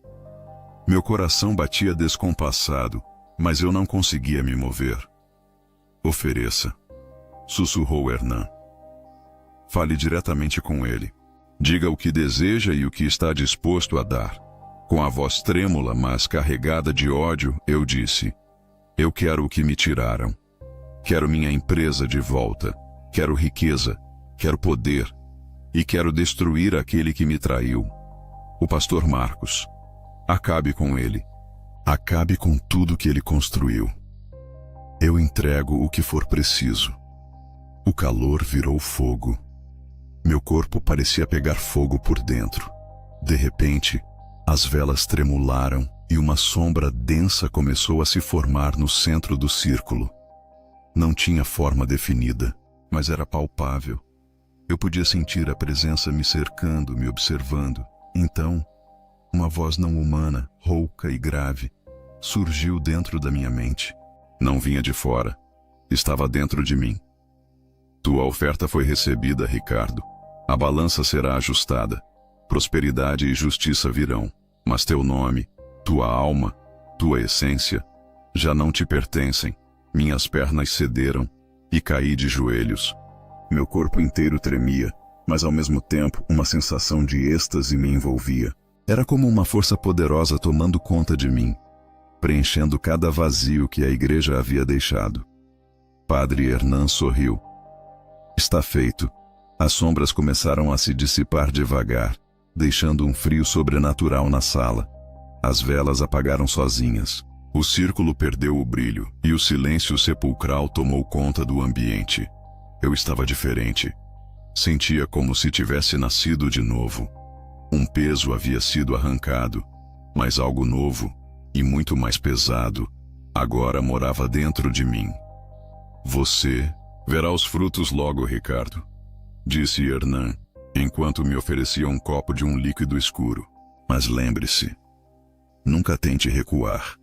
Meu coração batia descompassado, mas eu não conseguia me mover. Ofereça, sussurrou Hernan. Fale diretamente com ele. Diga o que deseja e o que está disposto a dar. Com a voz trêmula, mas carregada de ódio, eu disse: eu quero o que me tiraram. Quero minha empresa de volta. Quero riqueza. Quero poder. E quero destruir aquele que me traiu. O pastor Marcos. Acabe com ele. Acabe com tudo que ele construiu. Eu entrego o que for preciso. O calor virou fogo. Meu corpo parecia pegar fogo por dentro. De repente, as velas tremularam e uma sombra densa começou a se formar no centro do círculo. Não tinha forma definida, mas era palpável. Eu podia sentir a presença me cercando, me observando. Então, uma voz não humana, rouca e grave, surgiu dentro da minha mente. Não vinha de fora, estava dentro de mim. Tua oferta foi recebida, Ricardo. A balança será ajustada. Prosperidade e justiça virão, mas teu nome, tua alma, tua essência, já não te pertencem. Minhas pernas cederam e caí de joelhos. Meu corpo inteiro tremia, mas ao mesmo tempo uma sensação de êxtase me envolvia. Era como uma força poderosa tomando conta de mim, preenchendo cada vazio que a igreja havia deixado. Padre Hernan sorriu. Está feito. As sombras começaram a se dissipar devagar, deixando um frio sobrenatural na sala. As velas apagaram sozinhas. O círculo perdeu o brilho e o silêncio sepulcral tomou conta do ambiente. Eu estava diferente. Sentia como se tivesse nascido de novo. Um peso havia sido arrancado, mas algo novo e muito mais pesado agora morava dentro de mim. Você verá os frutos logo, Ricardo, disse Hernan, enquanto me oferecia um copo de um líquido escuro. Mas lembre-se, nunca tente recuar.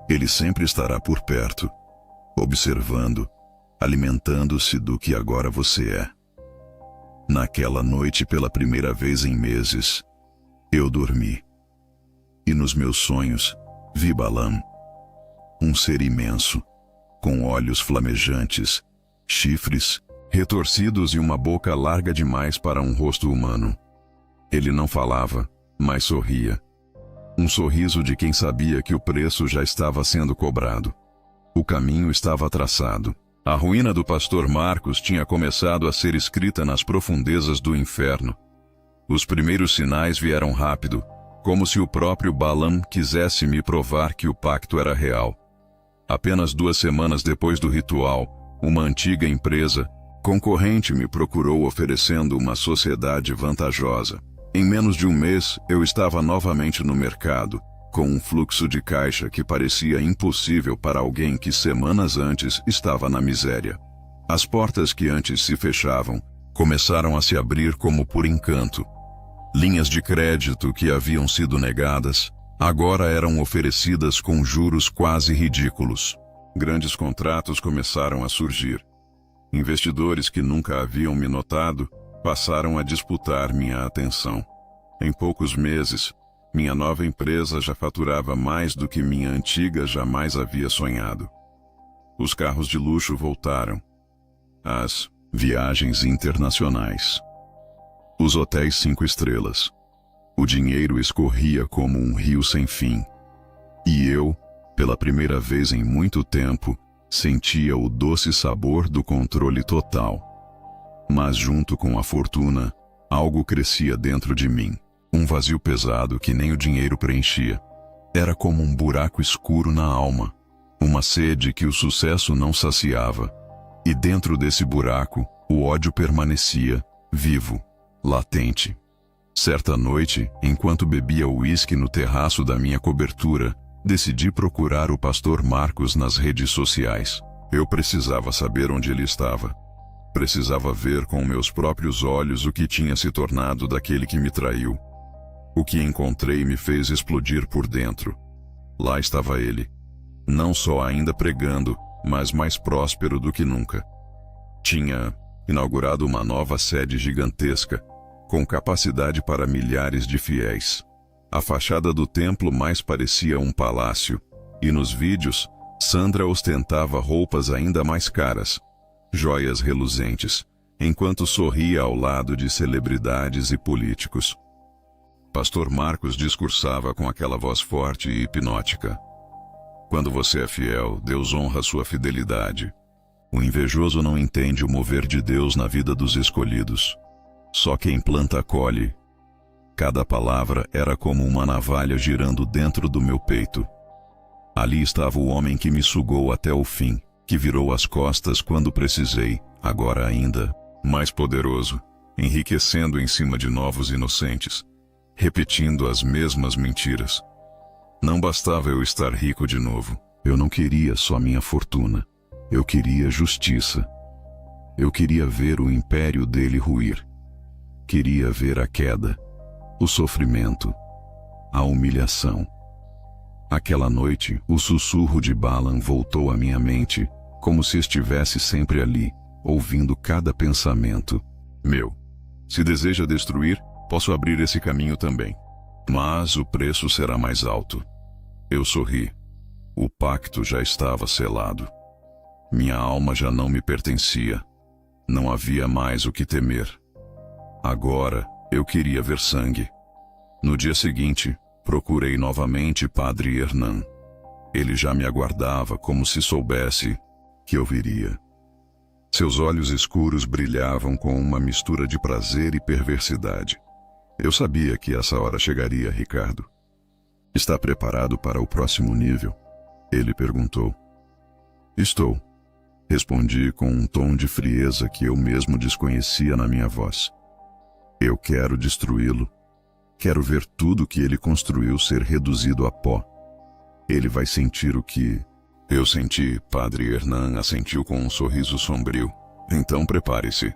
Ele sempre estará por perto, observando, alimentando-se do que agora você é. Naquela noite, pela primeira vez em meses, eu dormi. E nos meus sonhos, vi Balaam, um ser imenso, com olhos flamejantes, chifres, retorcidos e uma boca larga demais para um rosto humano. Ele não falava, mas sorria. Um sorriso de quem sabia que o preço já estava sendo cobrado. O caminho estava traçado. A ruína do pastor Marcos tinha começado a ser escrita nas profundezas do inferno. Os primeiros sinais vieram rápido, como se o próprio Balaam quisesse me provar que o pacto era real. Apenas 2 semanas depois do ritual, uma antiga empresa, concorrente, me procurou oferecendo uma sociedade vantajosa. Em menos de um mês, eu estava novamente no mercado, com um fluxo de caixa que parecia impossível para alguém que semanas antes estava na miséria. As portas que antes se fechavam começaram a se abrir como por encanto. Linhas de crédito que haviam sido negadas, agora eram oferecidas com juros quase ridículos. Grandes contratos começaram a surgir. Investidores que nunca haviam me notado passaram a disputar minha atenção. Em poucos meses, minha nova empresa já faturava mais do que minha antiga jamais havia sonhado. Os carros de luxo voltaram. As viagens internacionais. Os hotéis 5 estrelas. O dinheiro escorria como um rio sem fim. E eu, pela primeira vez em muito tempo, sentia o doce sabor do controle total. Mas junto com a fortuna, algo crescia dentro de mim. Um vazio pesado que nem o dinheiro preenchia. Era como um buraco escuro na alma. Uma sede que o sucesso não saciava. E dentro desse buraco, o ódio permanecia, vivo, latente. Certa noite, enquanto bebia uísque no terraço da minha cobertura, decidi procurar o pastor Marcos nas redes sociais. Eu precisava saber onde ele estava. Precisava ver com meus próprios olhos o que tinha se tornado daquele que me traiu. O que encontrei me fez explodir por dentro. Lá estava ele. Não só ainda pregando, mas mais próspero do que nunca. Tinha inaugurado uma nova sede gigantesca, com capacidade para milhares de fiéis. A fachada do templo mais parecia um palácio, e nos vídeos, Sandra ostentava roupas ainda mais caras, joias reluzentes, enquanto sorria ao lado de celebridades e políticos. Pastor Marcos discursava com aquela voz forte e hipnótica. Quando você é fiel, Deus honra sua fidelidade. O invejoso não entende o mover de Deus na vida dos escolhidos. Só quem planta colhe. Cada palavra era como uma navalha girando dentro do meu peito. Ali estava o homem que me sugou até o fim, que virou as costas quando precisei, agora ainda mais poderoso, enriquecendo em cima de novos inocentes, repetindo as mesmas mentiras. Não bastava eu estar rico de novo. Eu não queria só minha fortuna. Eu queria justiça. Eu queria ver o império dele ruir. Queria ver a queda, o sofrimento, a humilhação. Aquela noite, o sussurro de Balaam voltou à minha mente, como se estivesse sempre ali, ouvindo cada pensamento. Meu, se deseja destruir, posso abrir esse caminho também. Mas o preço será mais alto. Eu sorri. O pacto já estava selado. Minha alma já não me pertencia. Não havia mais o que temer. Agora, eu queria ver sangue. No dia seguinte, procurei novamente Padre Hernan. Ele já me aguardava como se soubesse que eu viria. Seus olhos escuros brilhavam com uma mistura de prazer e perversidade. Eu sabia que essa hora chegaria, Ricardo. Está preparado para o próximo nível? Ele perguntou. Estou. Respondi com um tom de frieza que eu mesmo desconhecia na minha voz. Eu quero destruí-lo. Quero ver tudo que ele construiu ser reduzido a pó. Ele vai sentir o que eu senti. Padre Hernan assentiu com um sorriso sombrio. Então prepare-se.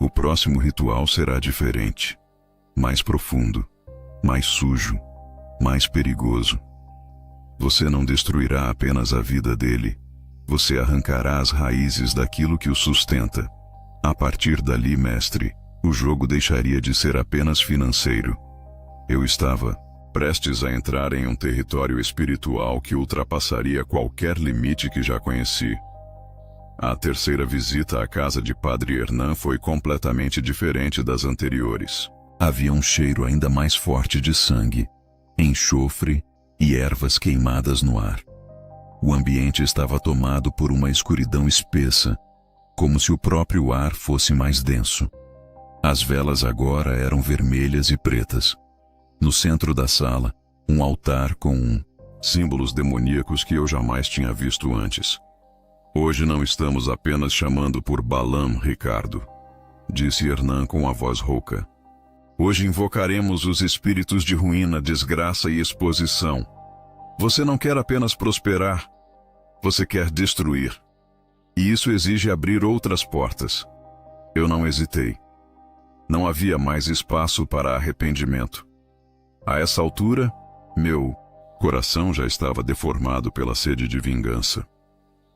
O próximo ritual será diferente. Mais profundo, mais sujo, mais perigoso. Você não destruirá apenas a vida dele. Você arrancará as raízes daquilo que o sustenta. A partir dali, mestre, o jogo deixaria de ser apenas financeiro. Eu estava prestes a entrar em um território espiritual que ultrapassaria qualquer limite que já conheci. A terceira visita à casa de Padre Hernan foi completamente diferente das anteriores. Havia um cheiro ainda mais forte de sangue, enxofre e ervas queimadas no ar. O ambiente estava tomado por uma escuridão espessa, como se o próprio ar fosse mais denso. As velas agora eram vermelhas e pretas. No centro da sala, um altar com símbolos demoníacos que eu jamais tinha visto antes. Hoje não estamos apenas chamando por Balaam, Ricardo, disse Hernan com a voz rouca. Hoje invocaremos os espíritos de ruína, desgraça e exposição. Você não quer apenas prosperar, você quer destruir. E isso exige abrir outras portas. Eu não hesitei. Não havia mais espaço para arrependimento. A essa altura, meu coração já estava deformado pela sede de vingança.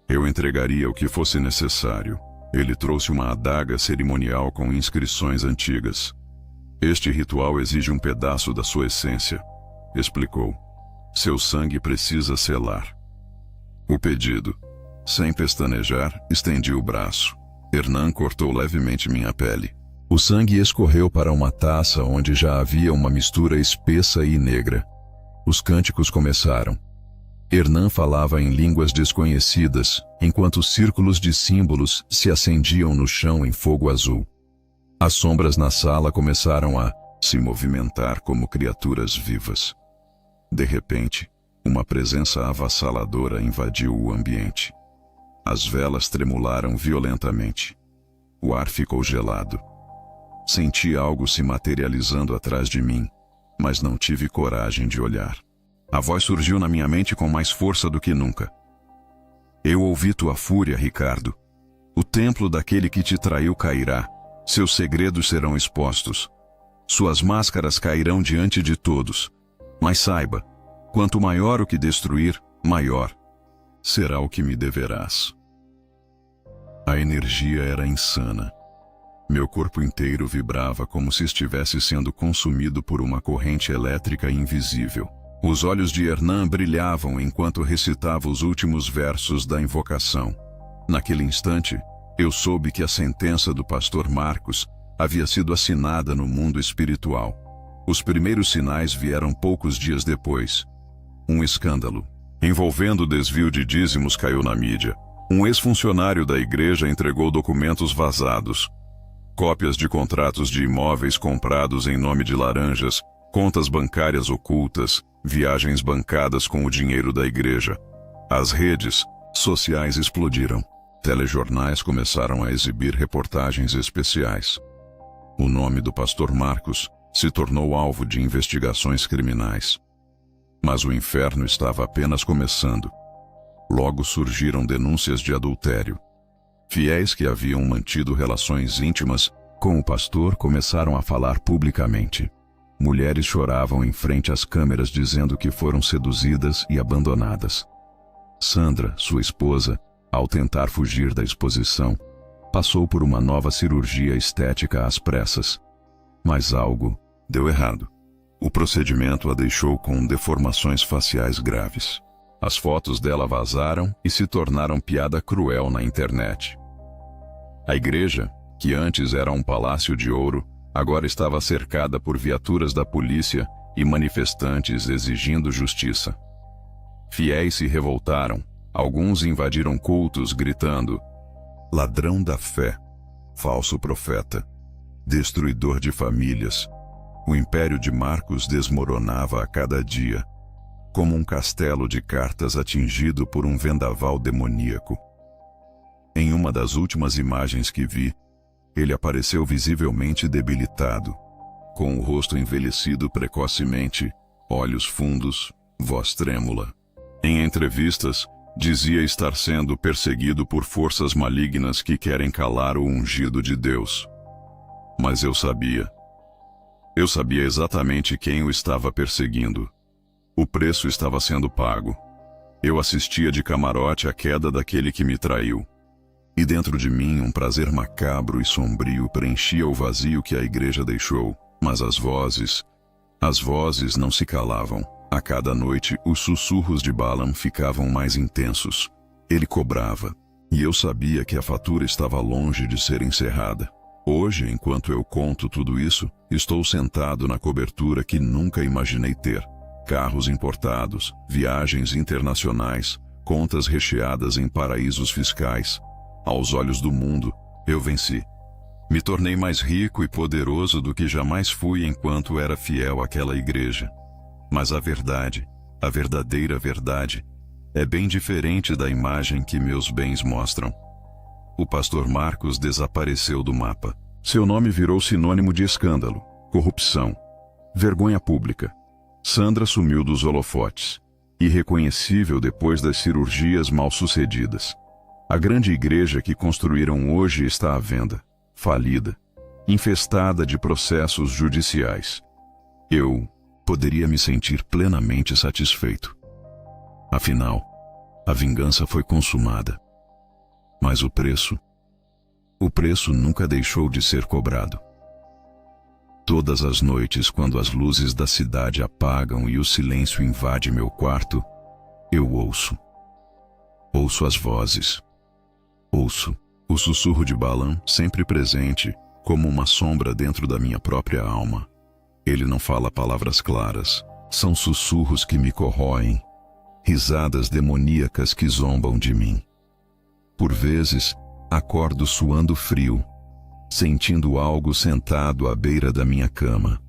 Eu entregaria o que fosse necessário. Ele trouxe uma adaga cerimonial com inscrições antigas. Este ritual exige um pedaço da sua essência, explicou. Seu sangue precisa selar. O pedido. Sem pestanejar, estendi o braço. Hernan cortou levemente minha pele. O sangue escorreu para uma taça onde já havia uma mistura espessa e negra. Os cânticos começaram. Hernan falava em línguas desconhecidas, enquanto círculos de símbolos se acendiam no chão em fogo azul. As sombras na sala começaram a se movimentar como criaturas vivas. De repente, uma presença avassaladora invadiu o ambiente. As velas tremularam violentamente. O ar ficou gelado. Senti algo se materializando atrás de mim, mas não tive coragem de olhar. A voz surgiu na minha mente com mais força do que nunca. Eu ouvi tua fúria, Ricardo. O templo daquele que te traiu cairá. Seus segredos serão expostos. Suas máscaras cairão diante de todos. Mas saiba, quanto maior o que destruir, maior será o que me deverás. A energia era insana. Meu corpo inteiro vibrava como se estivesse sendo consumido por uma corrente elétrica invisível. Os olhos de Hernan brilhavam enquanto recitava os últimos versos da invocação. Naquele instante, eu soube que a sentença do pastor Marcos havia sido assinada no mundo espiritual. Os primeiros sinais vieram poucos dias depois. Um escândalo envolvendo o desvio de dízimos caiu na mídia. Um ex-funcionário da igreja entregou documentos vazados, cópias de contratos de imóveis comprados em nome de laranjas, contas bancárias ocultas, viagens bancadas com o dinheiro da igreja. As redes sociais explodiram. Telejornais começaram a exibir reportagens especiais. O nome do pastor Marcos se tornou alvo de investigações criminais. Mas o inferno estava apenas começando. Logo surgiram denúncias de adultério. Fiéis que haviam mantido relações íntimas com o pastor começaram a falar publicamente. Mulheres choravam em frente às câmeras dizendo que foram seduzidas e abandonadas. Sandra, sua esposa, ao tentar fugir da exposição, passou por uma nova cirurgia estética às pressas. Mas algo deu errado. O procedimento a deixou com deformações faciais graves. As fotos dela vazaram e se tornaram piada cruel na internet. A igreja, que antes era um palácio de ouro, agora estava cercada por viaturas da polícia e manifestantes exigindo justiça. Fiéis se revoltaram. Alguns invadiram cultos gritando: ladrão da fé, falso profeta, destruidor de famílias. O império de Marcos desmoronava a cada dia, como um castelo de cartas atingido por um vendaval demoníaco. Em uma das últimas imagens que vi, ele apareceu visivelmente debilitado, com o rosto envelhecido precocemente, olhos fundos, voz trêmula. Em entrevistas, dizia estar sendo perseguido por forças malignas que querem calar o ungido de Deus. Mas eu sabia exatamente quem o estava perseguindo. O preço estava sendo pago. Eu assistia de camarote à queda daquele que me traiu. E dentro de mim um prazer macabro e sombrio preenchia o vazio que a igreja deixou. Mas as vozes não se calavam. A cada noite, os sussurros de Balaam ficavam mais intensos. Ele cobrava, e eu sabia que a fatura estava longe de ser encerrada. Hoje, enquanto eu conto tudo isso, estou sentado na cobertura que nunca imaginei ter. Carros importados, viagens internacionais, contas recheadas em paraísos fiscais. Aos olhos do mundo, eu venci. Me tornei mais rico e poderoso do que jamais fui enquanto era fiel àquela igreja. Mas a verdade, a verdadeira verdade, é bem diferente da imagem que meus bens mostram. O pastor Marcos desapareceu do mapa. Seu nome virou sinônimo de escândalo, corrupção, vergonha pública. Sandra sumiu dos holofotes, irreconhecível depois das cirurgias mal-sucedidas. A grande igreja que construíram hoje está à venda, falida, infestada de processos judiciais. Eu poderia me sentir plenamente satisfeito. Afinal, a vingança foi consumada. Mas o preço nunca deixou de ser cobrado. Todas as noites, quando as luzes da cidade apagam e o silêncio invade meu quarto, eu ouço as vozes. Ouço o sussurro de Balaam sempre presente, como uma sombra dentro da minha própria alma. Ele não fala palavras claras, são sussurros que me corroem, risadas demoníacas que zombam de mim. Por vezes, acordo suando frio, sentindo algo sentado à beira da minha cama.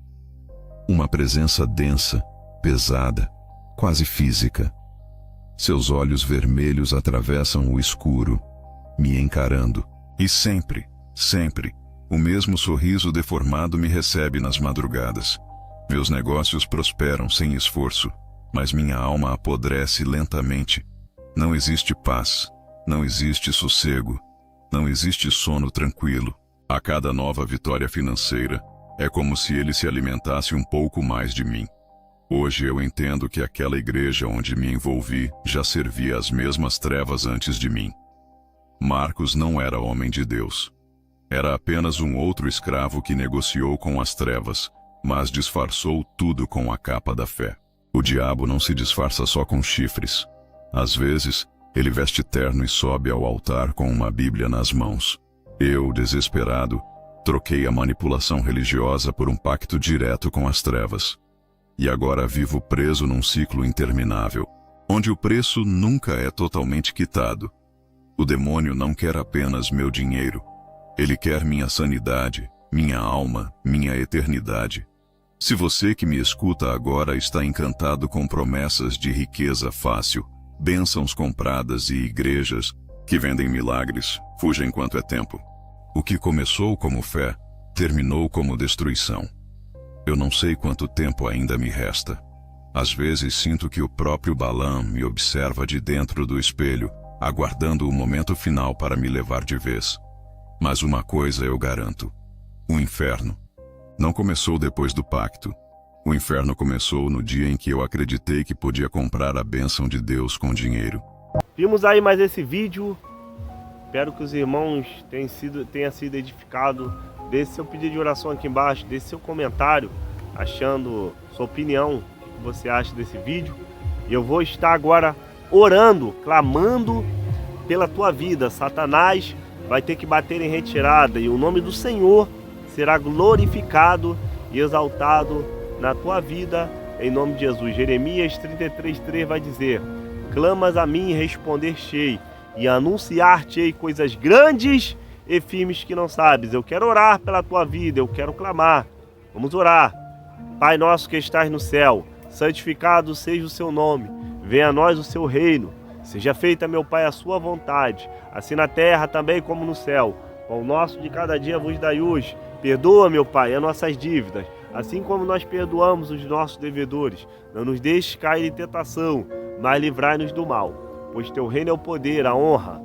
Uma presença densa, pesada, quase física. Seus olhos vermelhos atravessam o escuro, me encarando. E sempre, sempre, o mesmo sorriso deformado me recebe nas madrugadas. Meus negócios prosperam sem esforço, mas minha alma apodrece lentamente. Não existe paz, não existe sossego, não existe sono tranquilo. A cada nova vitória financeira, é como se ele se alimentasse um pouco mais de mim. Hoje eu entendo que aquela igreja onde me envolvi já servia as mesmas trevas antes de mim. Marcos não era homem de Deus. Era apenas um outro escravo que negociou com as trevas, mas disfarçou tudo com a capa da fé. O diabo não se disfarça só com chifres. Às vezes, ele veste terno e sobe ao altar com uma Bíblia nas mãos. Eu, desesperado, troquei a manipulação religiosa por um pacto direto com as trevas. E agora vivo preso num ciclo interminável, onde o preço nunca é totalmente quitado. O demônio não quer apenas meu dinheiro. Ele quer minha sanidade, minha alma, minha eternidade. Se você que me escuta agora está encantado com promessas de riqueza fácil, bênçãos compradas e igrejas que vendem milagres, fuja enquanto é tempo. O que começou como fé, terminou como destruição. Eu não sei quanto tempo ainda me resta. Às vezes sinto que o próprio Balaam me observa de dentro do espelho, aguardando o momento final para me levar de vez. Mas uma coisa eu garanto: o inferno não começou depois do pacto. O inferno começou no dia em que eu acreditei que podia comprar a bênção de Deus com dinheiro. Vimos aí mais esse vídeo. Espero que os irmãos tenham sido edificados. Deixe seu pedido de oração aqui embaixo, deixe seu comentário, achando sua opinião, o que você acha desse vídeo. E eu vou estar agora orando, clamando pela tua vida. Satanás vai ter que bater em retirada e o nome do Senhor será glorificado e exaltado na tua vida, em nome de Jesus. Jeremias 33:3 vai dizer: clamas a mim e responder-te-ei, e anunciar-te-ei coisas grandes e firmes que não sabes. Eu quero orar pela tua vida, eu quero clamar. Vamos orar. Pai nosso que estás no céu, santificado seja o seu nome, venha a nós o seu reino, seja feita, meu Pai, a sua vontade, assim na terra também como no céu. Pão nosso de cada dia vos dai hoje. Perdoa, meu Pai, as nossas dívidas, assim como nós perdoamos os nossos devedores. Não nos deixes cair em tentação, mas livrai-nos do mal. Pois teu reino é o poder, a honra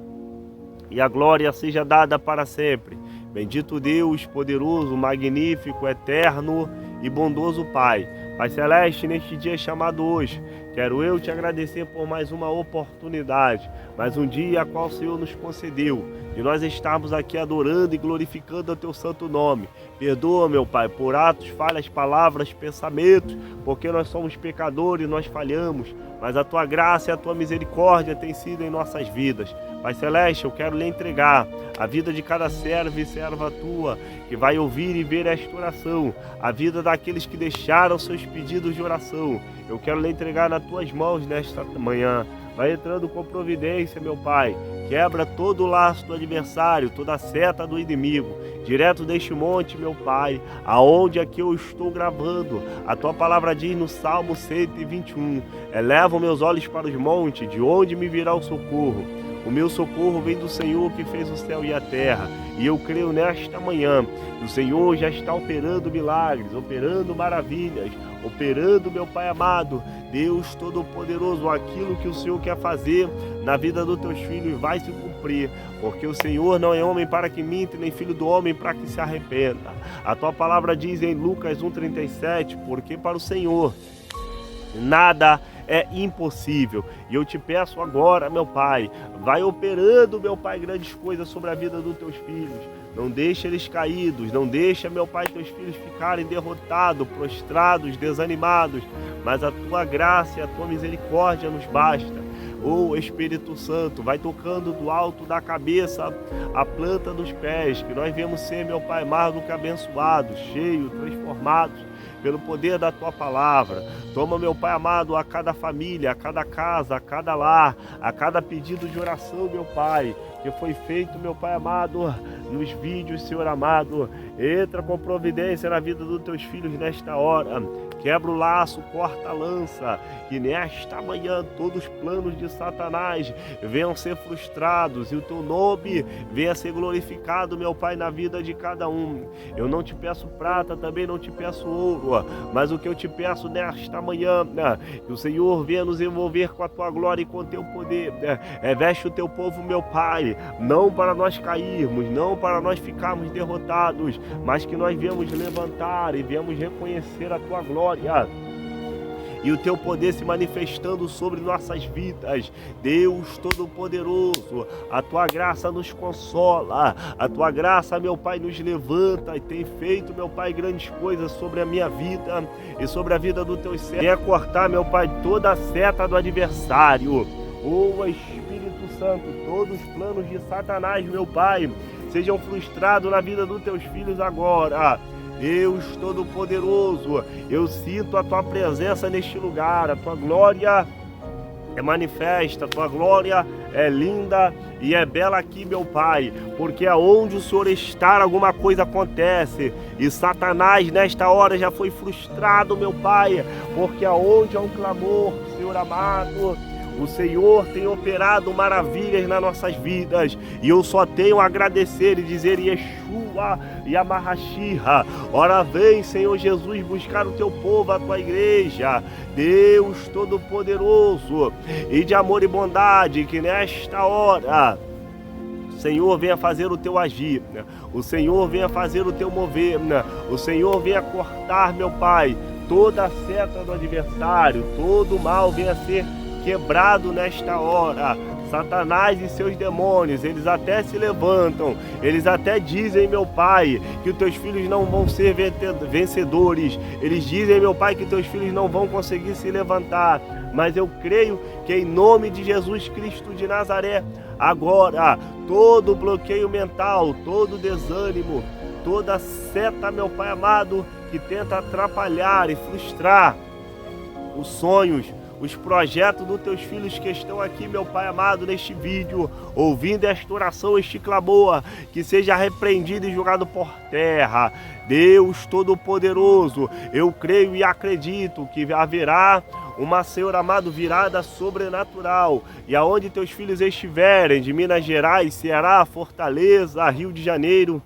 e a glória seja dada para sempre. Bendito Deus, poderoso, magnífico, eterno e bondoso Pai. Pai Celeste, neste dia chamado hoje, quero eu te agradecer por mais uma oportunidade, mais um dia a qual o Senhor nos concedeu, de nós estarmos aqui adorando e glorificando o teu santo nome. Perdoa, meu Pai, por atos, falhas, palavras, pensamentos, porque nós somos pecadores e nós falhamos, mas a tua graça e a tua misericórdia têm sido em nossas vidas. Pai Celeste, eu quero lhe entregar a vida de cada servo e serva tua, que vai ouvir e ver esta oração, a vida daqueles que deixaram seus pedidos de oração. Eu quero lhe entregar nas tuas mãos nesta manhã. Vai entrando com providência, meu Pai. Quebra todo o laço do adversário, toda a seta do inimigo. Direto deste monte, meu Pai, aonde aqui eu estou gravando. A tua palavra diz no Salmo 121. Eleva meus olhos para os montes, de onde me virá o socorro. O meu socorro vem do Senhor que fez o céu e a terra. E eu creio nesta manhã que o Senhor já está operando milagres, operando maravilhas, operando, meu Pai amado, Deus Todo-Poderoso, aquilo que o Senhor quer fazer na vida dos teus filhos vai se cumprir, porque o Senhor não é homem para que minta, nem filho do homem para que se arrependa. A tua palavra diz em Lucas 1,37, porque para o Senhor nada é impossível. E eu te peço agora, meu Pai, vai operando, meu Pai, grandes coisas sobre a vida dos teus filhos. Não deixa eles caídos, não deixa, meu Pai, teus filhos ficarem derrotados, prostrados, desanimados, mas a tua graça e a tua misericórdia nos basta. Oh, Espírito Santo, vai tocando do alto da cabeça a planta dos pés, que nós vemos ser, meu Pai, mais do que abençoados, cheios, transformados, pelo poder da tua palavra. Toma, meu Pai amado, a cada família, a cada casa, a cada lar, a cada pedido de oração, meu Pai, que foi feito, meu Pai amado, nos vídeos, Senhor amado. Entra com providência na vida dos teus filhos nesta hora. Quebra o laço, corta a lança, que nesta manhã todos os planos de Satanás venham ser frustrados e o teu nome venha ser glorificado, meu Pai, na vida de cada um. Eu não te peço prata, também não te peço ouro, mas o que eu te peço nesta manhã, que o Senhor venha nos envolver com a tua glória e com o teu poder. Veste o teu povo, meu Pai, não para nós cairmos, não para nós ficarmos derrotados, mas que nós viemos levantar e viemos reconhecer a tua glória e o teu poder se manifestando sobre nossas vidas. Deus Todo-Poderoso, a tua graça nos consola, a tua graça, meu Pai, nos levanta e tem feito, meu Pai, grandes coisas sobre a minha vida e sobre a vida do teu servo. Venha cortar, meu Pai, toda a seta do adversário. Espírito Santo, todos os planos de Satanás, meu Pai, sejam frustrados na vida dos teus filhos agora. Deus Todo-Poderoso, eu sinto a tua presença neste lugar, a tua glória é manifesta, a tua glória é linda e é bela aqui, meu Pai, porque aonde o Senhor está, alguma coisa acontece, e Satanás nesta hora já foi frustrado, meu Pai, porque aonde há um clamor, Senhor amado, o Senhor tem operado maravilhas nas nossas vidas, e eu só tenho a agradecer e dizer: Yeshua e Amahashia, ora vem, Senhor Jesus, buscar o teu povo, a tua igreja. Deus Todo-Poderoso e de amor e bondade, que nesta hora o Senhor venha fazer o teu agir, o Senhor venha fazer o teu mover, o Senhor venha cortar, meu Pai, toda a seta do adversário, todo o mal venha ser quebrado nesta hora. Satanás e seus demônios, eles até se levantam, eles até dizem, meu Pai, que os teus filhos não vão ser vencedores, eles dizem, meu Pai, que teus filhos não vão conseguir se levantar, mas eu creio que em nome de Jesus Cristo de Nazaré, agora, todo bloqueio mental, todo desânimo, toda seta, meu Pai amado, que tenta atrapalhar e frustrar os sonhos, os projetos dos teus filhos que estão aqui, meu Pai amado, neste vídeo, ouvindo esta oração, este clamor, que seja repreendido e jogado por terra. Deus Todo-Poderoso, eu creio e acredito que haverá uma, Senhor amado, virada sobrenatural, e aonde teus filhos estiverem, de Minas Gerais, Ceará, Fortaleza, Rio de Janeiro,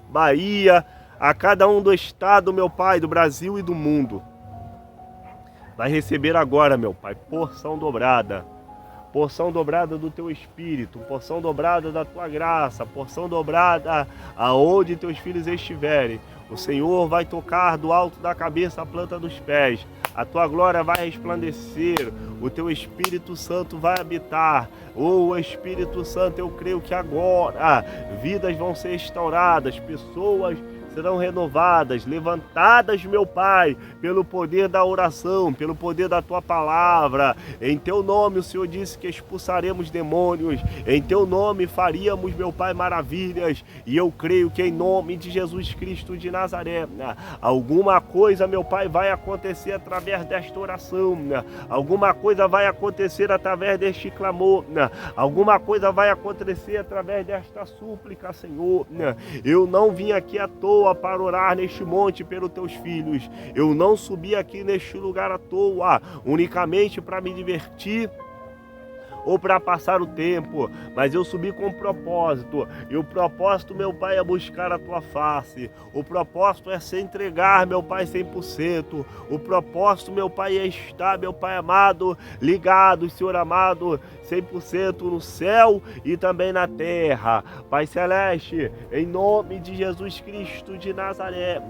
Bahia, a cada um do estado, meu Pai, do Brasil e do mundo, vai receber agora, meu Pai, porção dobrada do teu Espírito, porção dobrada da tua graça, porção dobrada aonde teus filhos estiverem. O Senhor vai tocar do alto da cabeça à planta dos pés, a tua glória vai resplandecer, o teu Espírito Santo vai habitar. Espírito Santo, eu creio que agora vidas vão ser restauradas, pessoas serão renovadas, levantadas, meu Pai, pelo poder da oração, pelo poder da tua palavra. Em teu nome o Senhor disse que expulsaremos demônios, em teu nome faríamos, meu Pai, maravilhas, e eu creio que em nome de Jesus Cristo de Nazaré, alguma coisa, meu Pai, vai acontecer através desta oração, alguma coisa vai acontecer através deste clamor, alguma coisa vai acontecer através desta súplica, Senhor. Eu não vim aqui à toa para orar neste monte pelos teus filhos. Eu não subi aqui neste lugar à toa, unicamente para me divertir ou para passar o tempo, mas eu subi com um propósito, e o propósito, meu Pai, é buscar a tua face, o propósito é se entregar, meu Pai, 100%, o propósito, meu Pai, é estar, meu Pai amado, ligado, Senhor amado, 100% no céu e também na terra. Pai Celeste, em nome de Jesus Cristo de Nazaré,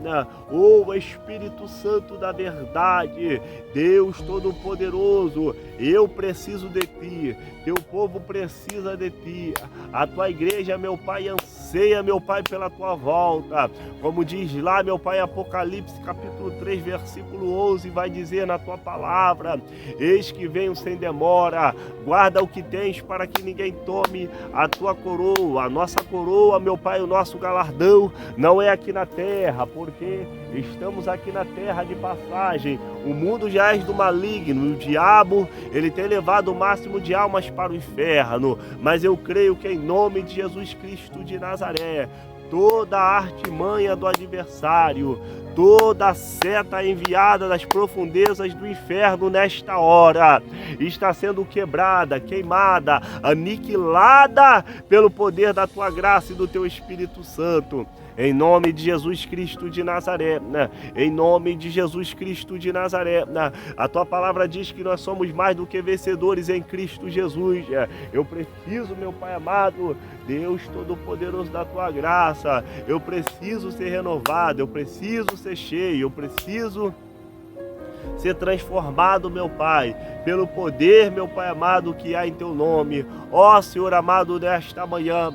Espírito Santo da verdade, Deus Todo-Poderoso, eu preciso de Ti, teu povo precisa de ti. A tua igreja, meu Pai, anseia, meu Pai, pela tua volta. Como diz lá, meu Pai, Apocalipse, capítulo 3, versículo 11, vai dizer na tua palavra: eis que venho sem demora, guarda o que tens para que ninguém tome a tua coroa. A nossa coroa, meu Pai, o nosso galardão não é aqui na terra, porque estamos aqui na terra de passagem. O mundo já é do maligno, o diabo, ele tem levado o máximo de almas para o inferno, mas eu creio que em nome de Jesus Cristo de Nazaré, toda a artimanha do adversário, toda a seta enviada das profundezas do inferno nesta hora está sendo quebrada, queimada, aniquilada pelo poder da tua graça e do teu Espírito Santo. Em nome de Jesus Cristo de Nazaré, em nome de Jesus Cristo de Nazaré, a tua palavra diz que nós somos mais do que vencedores em Cristo Jesus. Eu preciso, meu Pai amado, Deus Todo-Poderoso, da tua graça. Eu preciso ser renovado, eu preciso ser cheio, eu preciso ser transformado, meu Pai, pelo poder, meu Pai amado, que há em teu nome. Ó Senhor amado, nesta manhã,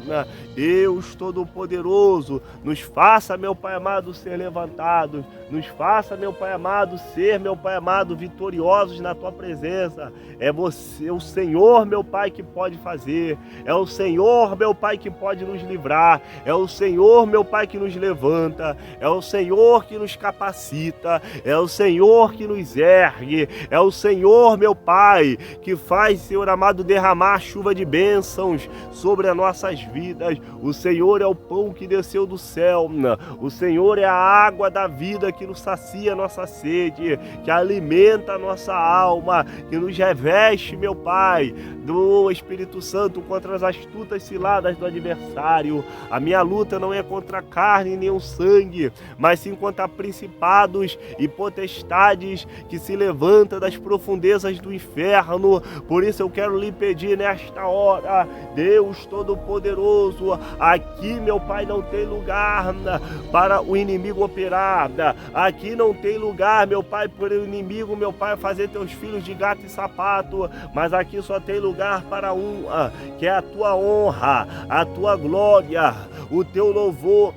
Deus Todo-Poderoso, nos faça, meu Pai amado, ser levantados, nos faça, meu Pai amado, ser, meu Pai amado, vitoriosos na tua presença. É você, o Senhor, meu Pai, que pode fazer, é o Senhor, meu Pai, que pode nos livrar, é o Senhor, meu Pai, que nos levanta, é o Senhor que nos capacita, é o Senhor que nos ergue, é o Senhor, meu Pai, que faz, Senhor amado, derramar chuva de bênçãos sobre as nossas vidas. O Senhor é o pão que desceu do céu, o Senhor é a água da vida que nos sacia a nossa sede, que alimenta a nossa alma, que nos reveste, meu Pai, do Espírito Santo contra as astutas ciladas do adversário. A minha luta não é contra a carne nem o sangue, mas sim contra principados e potestades que se levantam das profundezas do inferno. Por isso eu quero lhe pedir nesta hora, Deus Todo-Poderoso, aqui, meu Pai, não tem lugar para o inimigo operar, aqui não tem lugar, meu Pai, para o inimigo, meu Pai, fazer teus filhos de gato e sapato, mas aqui só tem lugar para um, que é a tua honra, a tua glória, o teu louvor,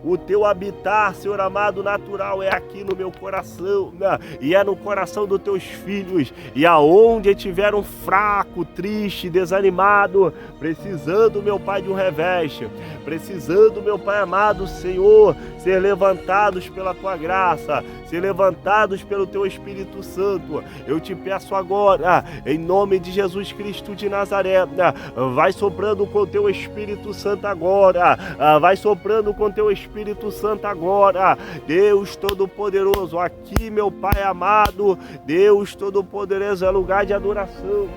o teu habitar, Senhor amado, natural é aqui no meu coração, e é no coração dos teus filhos, e aonde tiver um fraco, triste, desanimado, precisando, meu Pai, de um revés, precisando, meu Pai amado, Senhor, ser levantados pela tua graça, ser levantados pelo teu Espírito Santo, eu te peço agora, em nome de Jesus Cristo de Nazaré, vai soprando com teu Espírito Santo agora, vai soprando com teu Espírito Santo agora, Deus Todo-Poderoso, aqui, meu Pai amado, Deus Todo-Poderoso, é lugar de adoração,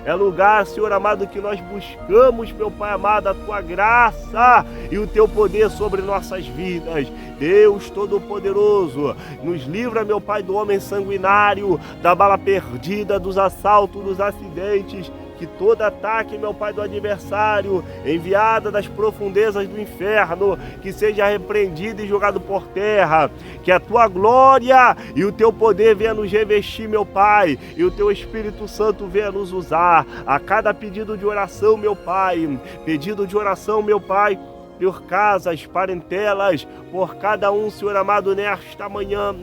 é lugar, Senhor amado, que nós buscamos, meu Pai amado, a tua graça e o teu poder sobre nossas vidas. Deus Todo-Poderoso, nos livra, meu Pai, do homem sanguinário, da bala perdida, dos assaltos, dos acidentes, que todo ataque, meu Pai, do adversário, enviada das profundezas do inferno, que seja repreendido e jogado por terra, que a tua glória e o teu poder venha nos revestir, meu Pai, e o teu Espírito Santo venha nos usar, a cada pedido de oração, meu Pai, pedido de oração, meu Pai, por casas, parentelas, por cada um, Senhor amado, nesta manhã,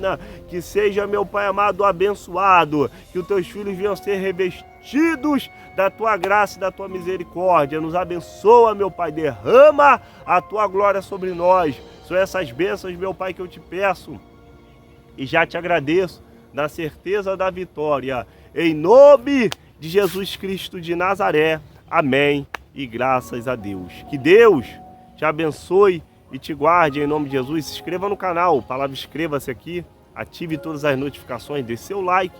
que seja, meu Pai amado, abençoado, que os teus filhos venham ser revestidos da tua graça e da tua misericórdia. Nos abençoa, meu Pai, derrama a tua glória sobre nós. São essas bênçãos, meu Pai, que eu te peço e já te agradeço na certeza da vitória, em nome de Jesus Cristo de Nazaré. Amém e graças a Deus. Que Deus te abençoe e te guarde em nome de Jesus. Se inscreva no canal, palavra inscreva-se aqui, ative todas as notificações, dê seu like,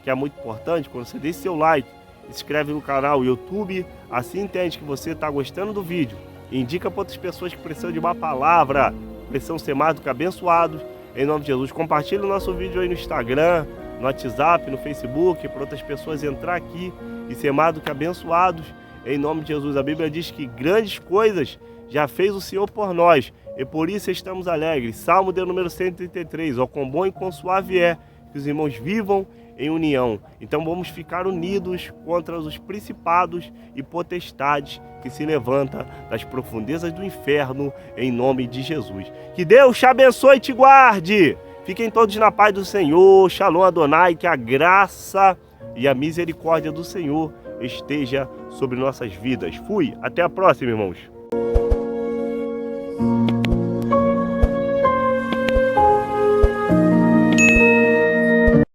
que é muito importante. Quando você deixa seu like, se inscreve no canal YouTube, assim entende que você está gostando do vídeo, indica para outras pessoas que precisam de uma palavra, precisam ser mais do que abençoados, em nome de Jesus. Compartilhe o nosso vídeo aí no Instagram, no WhatsApp, no Facebook, para outras pessoas entrar aqui e ser mais do que abençoados, em nome de Jesus. A Bíblia diz que grandes coisas já fez o Senhor por nós, e por isso estamos alegres. Salmo de número 133, ó, quão bom e quão suave é que os irmãos vivam em união. Então vamos ficar unidos contra os principados e potestades que se levantam das profundezas do inferno, em nome de Jesus. Que Deus te abençoe e te guarde. Fiquem todos na paz do Senhor. Shalom Adonai, que a graça e a misericórdia do Senhor esteja sobre nossas vidas. Fui, até a próxima, irmãos.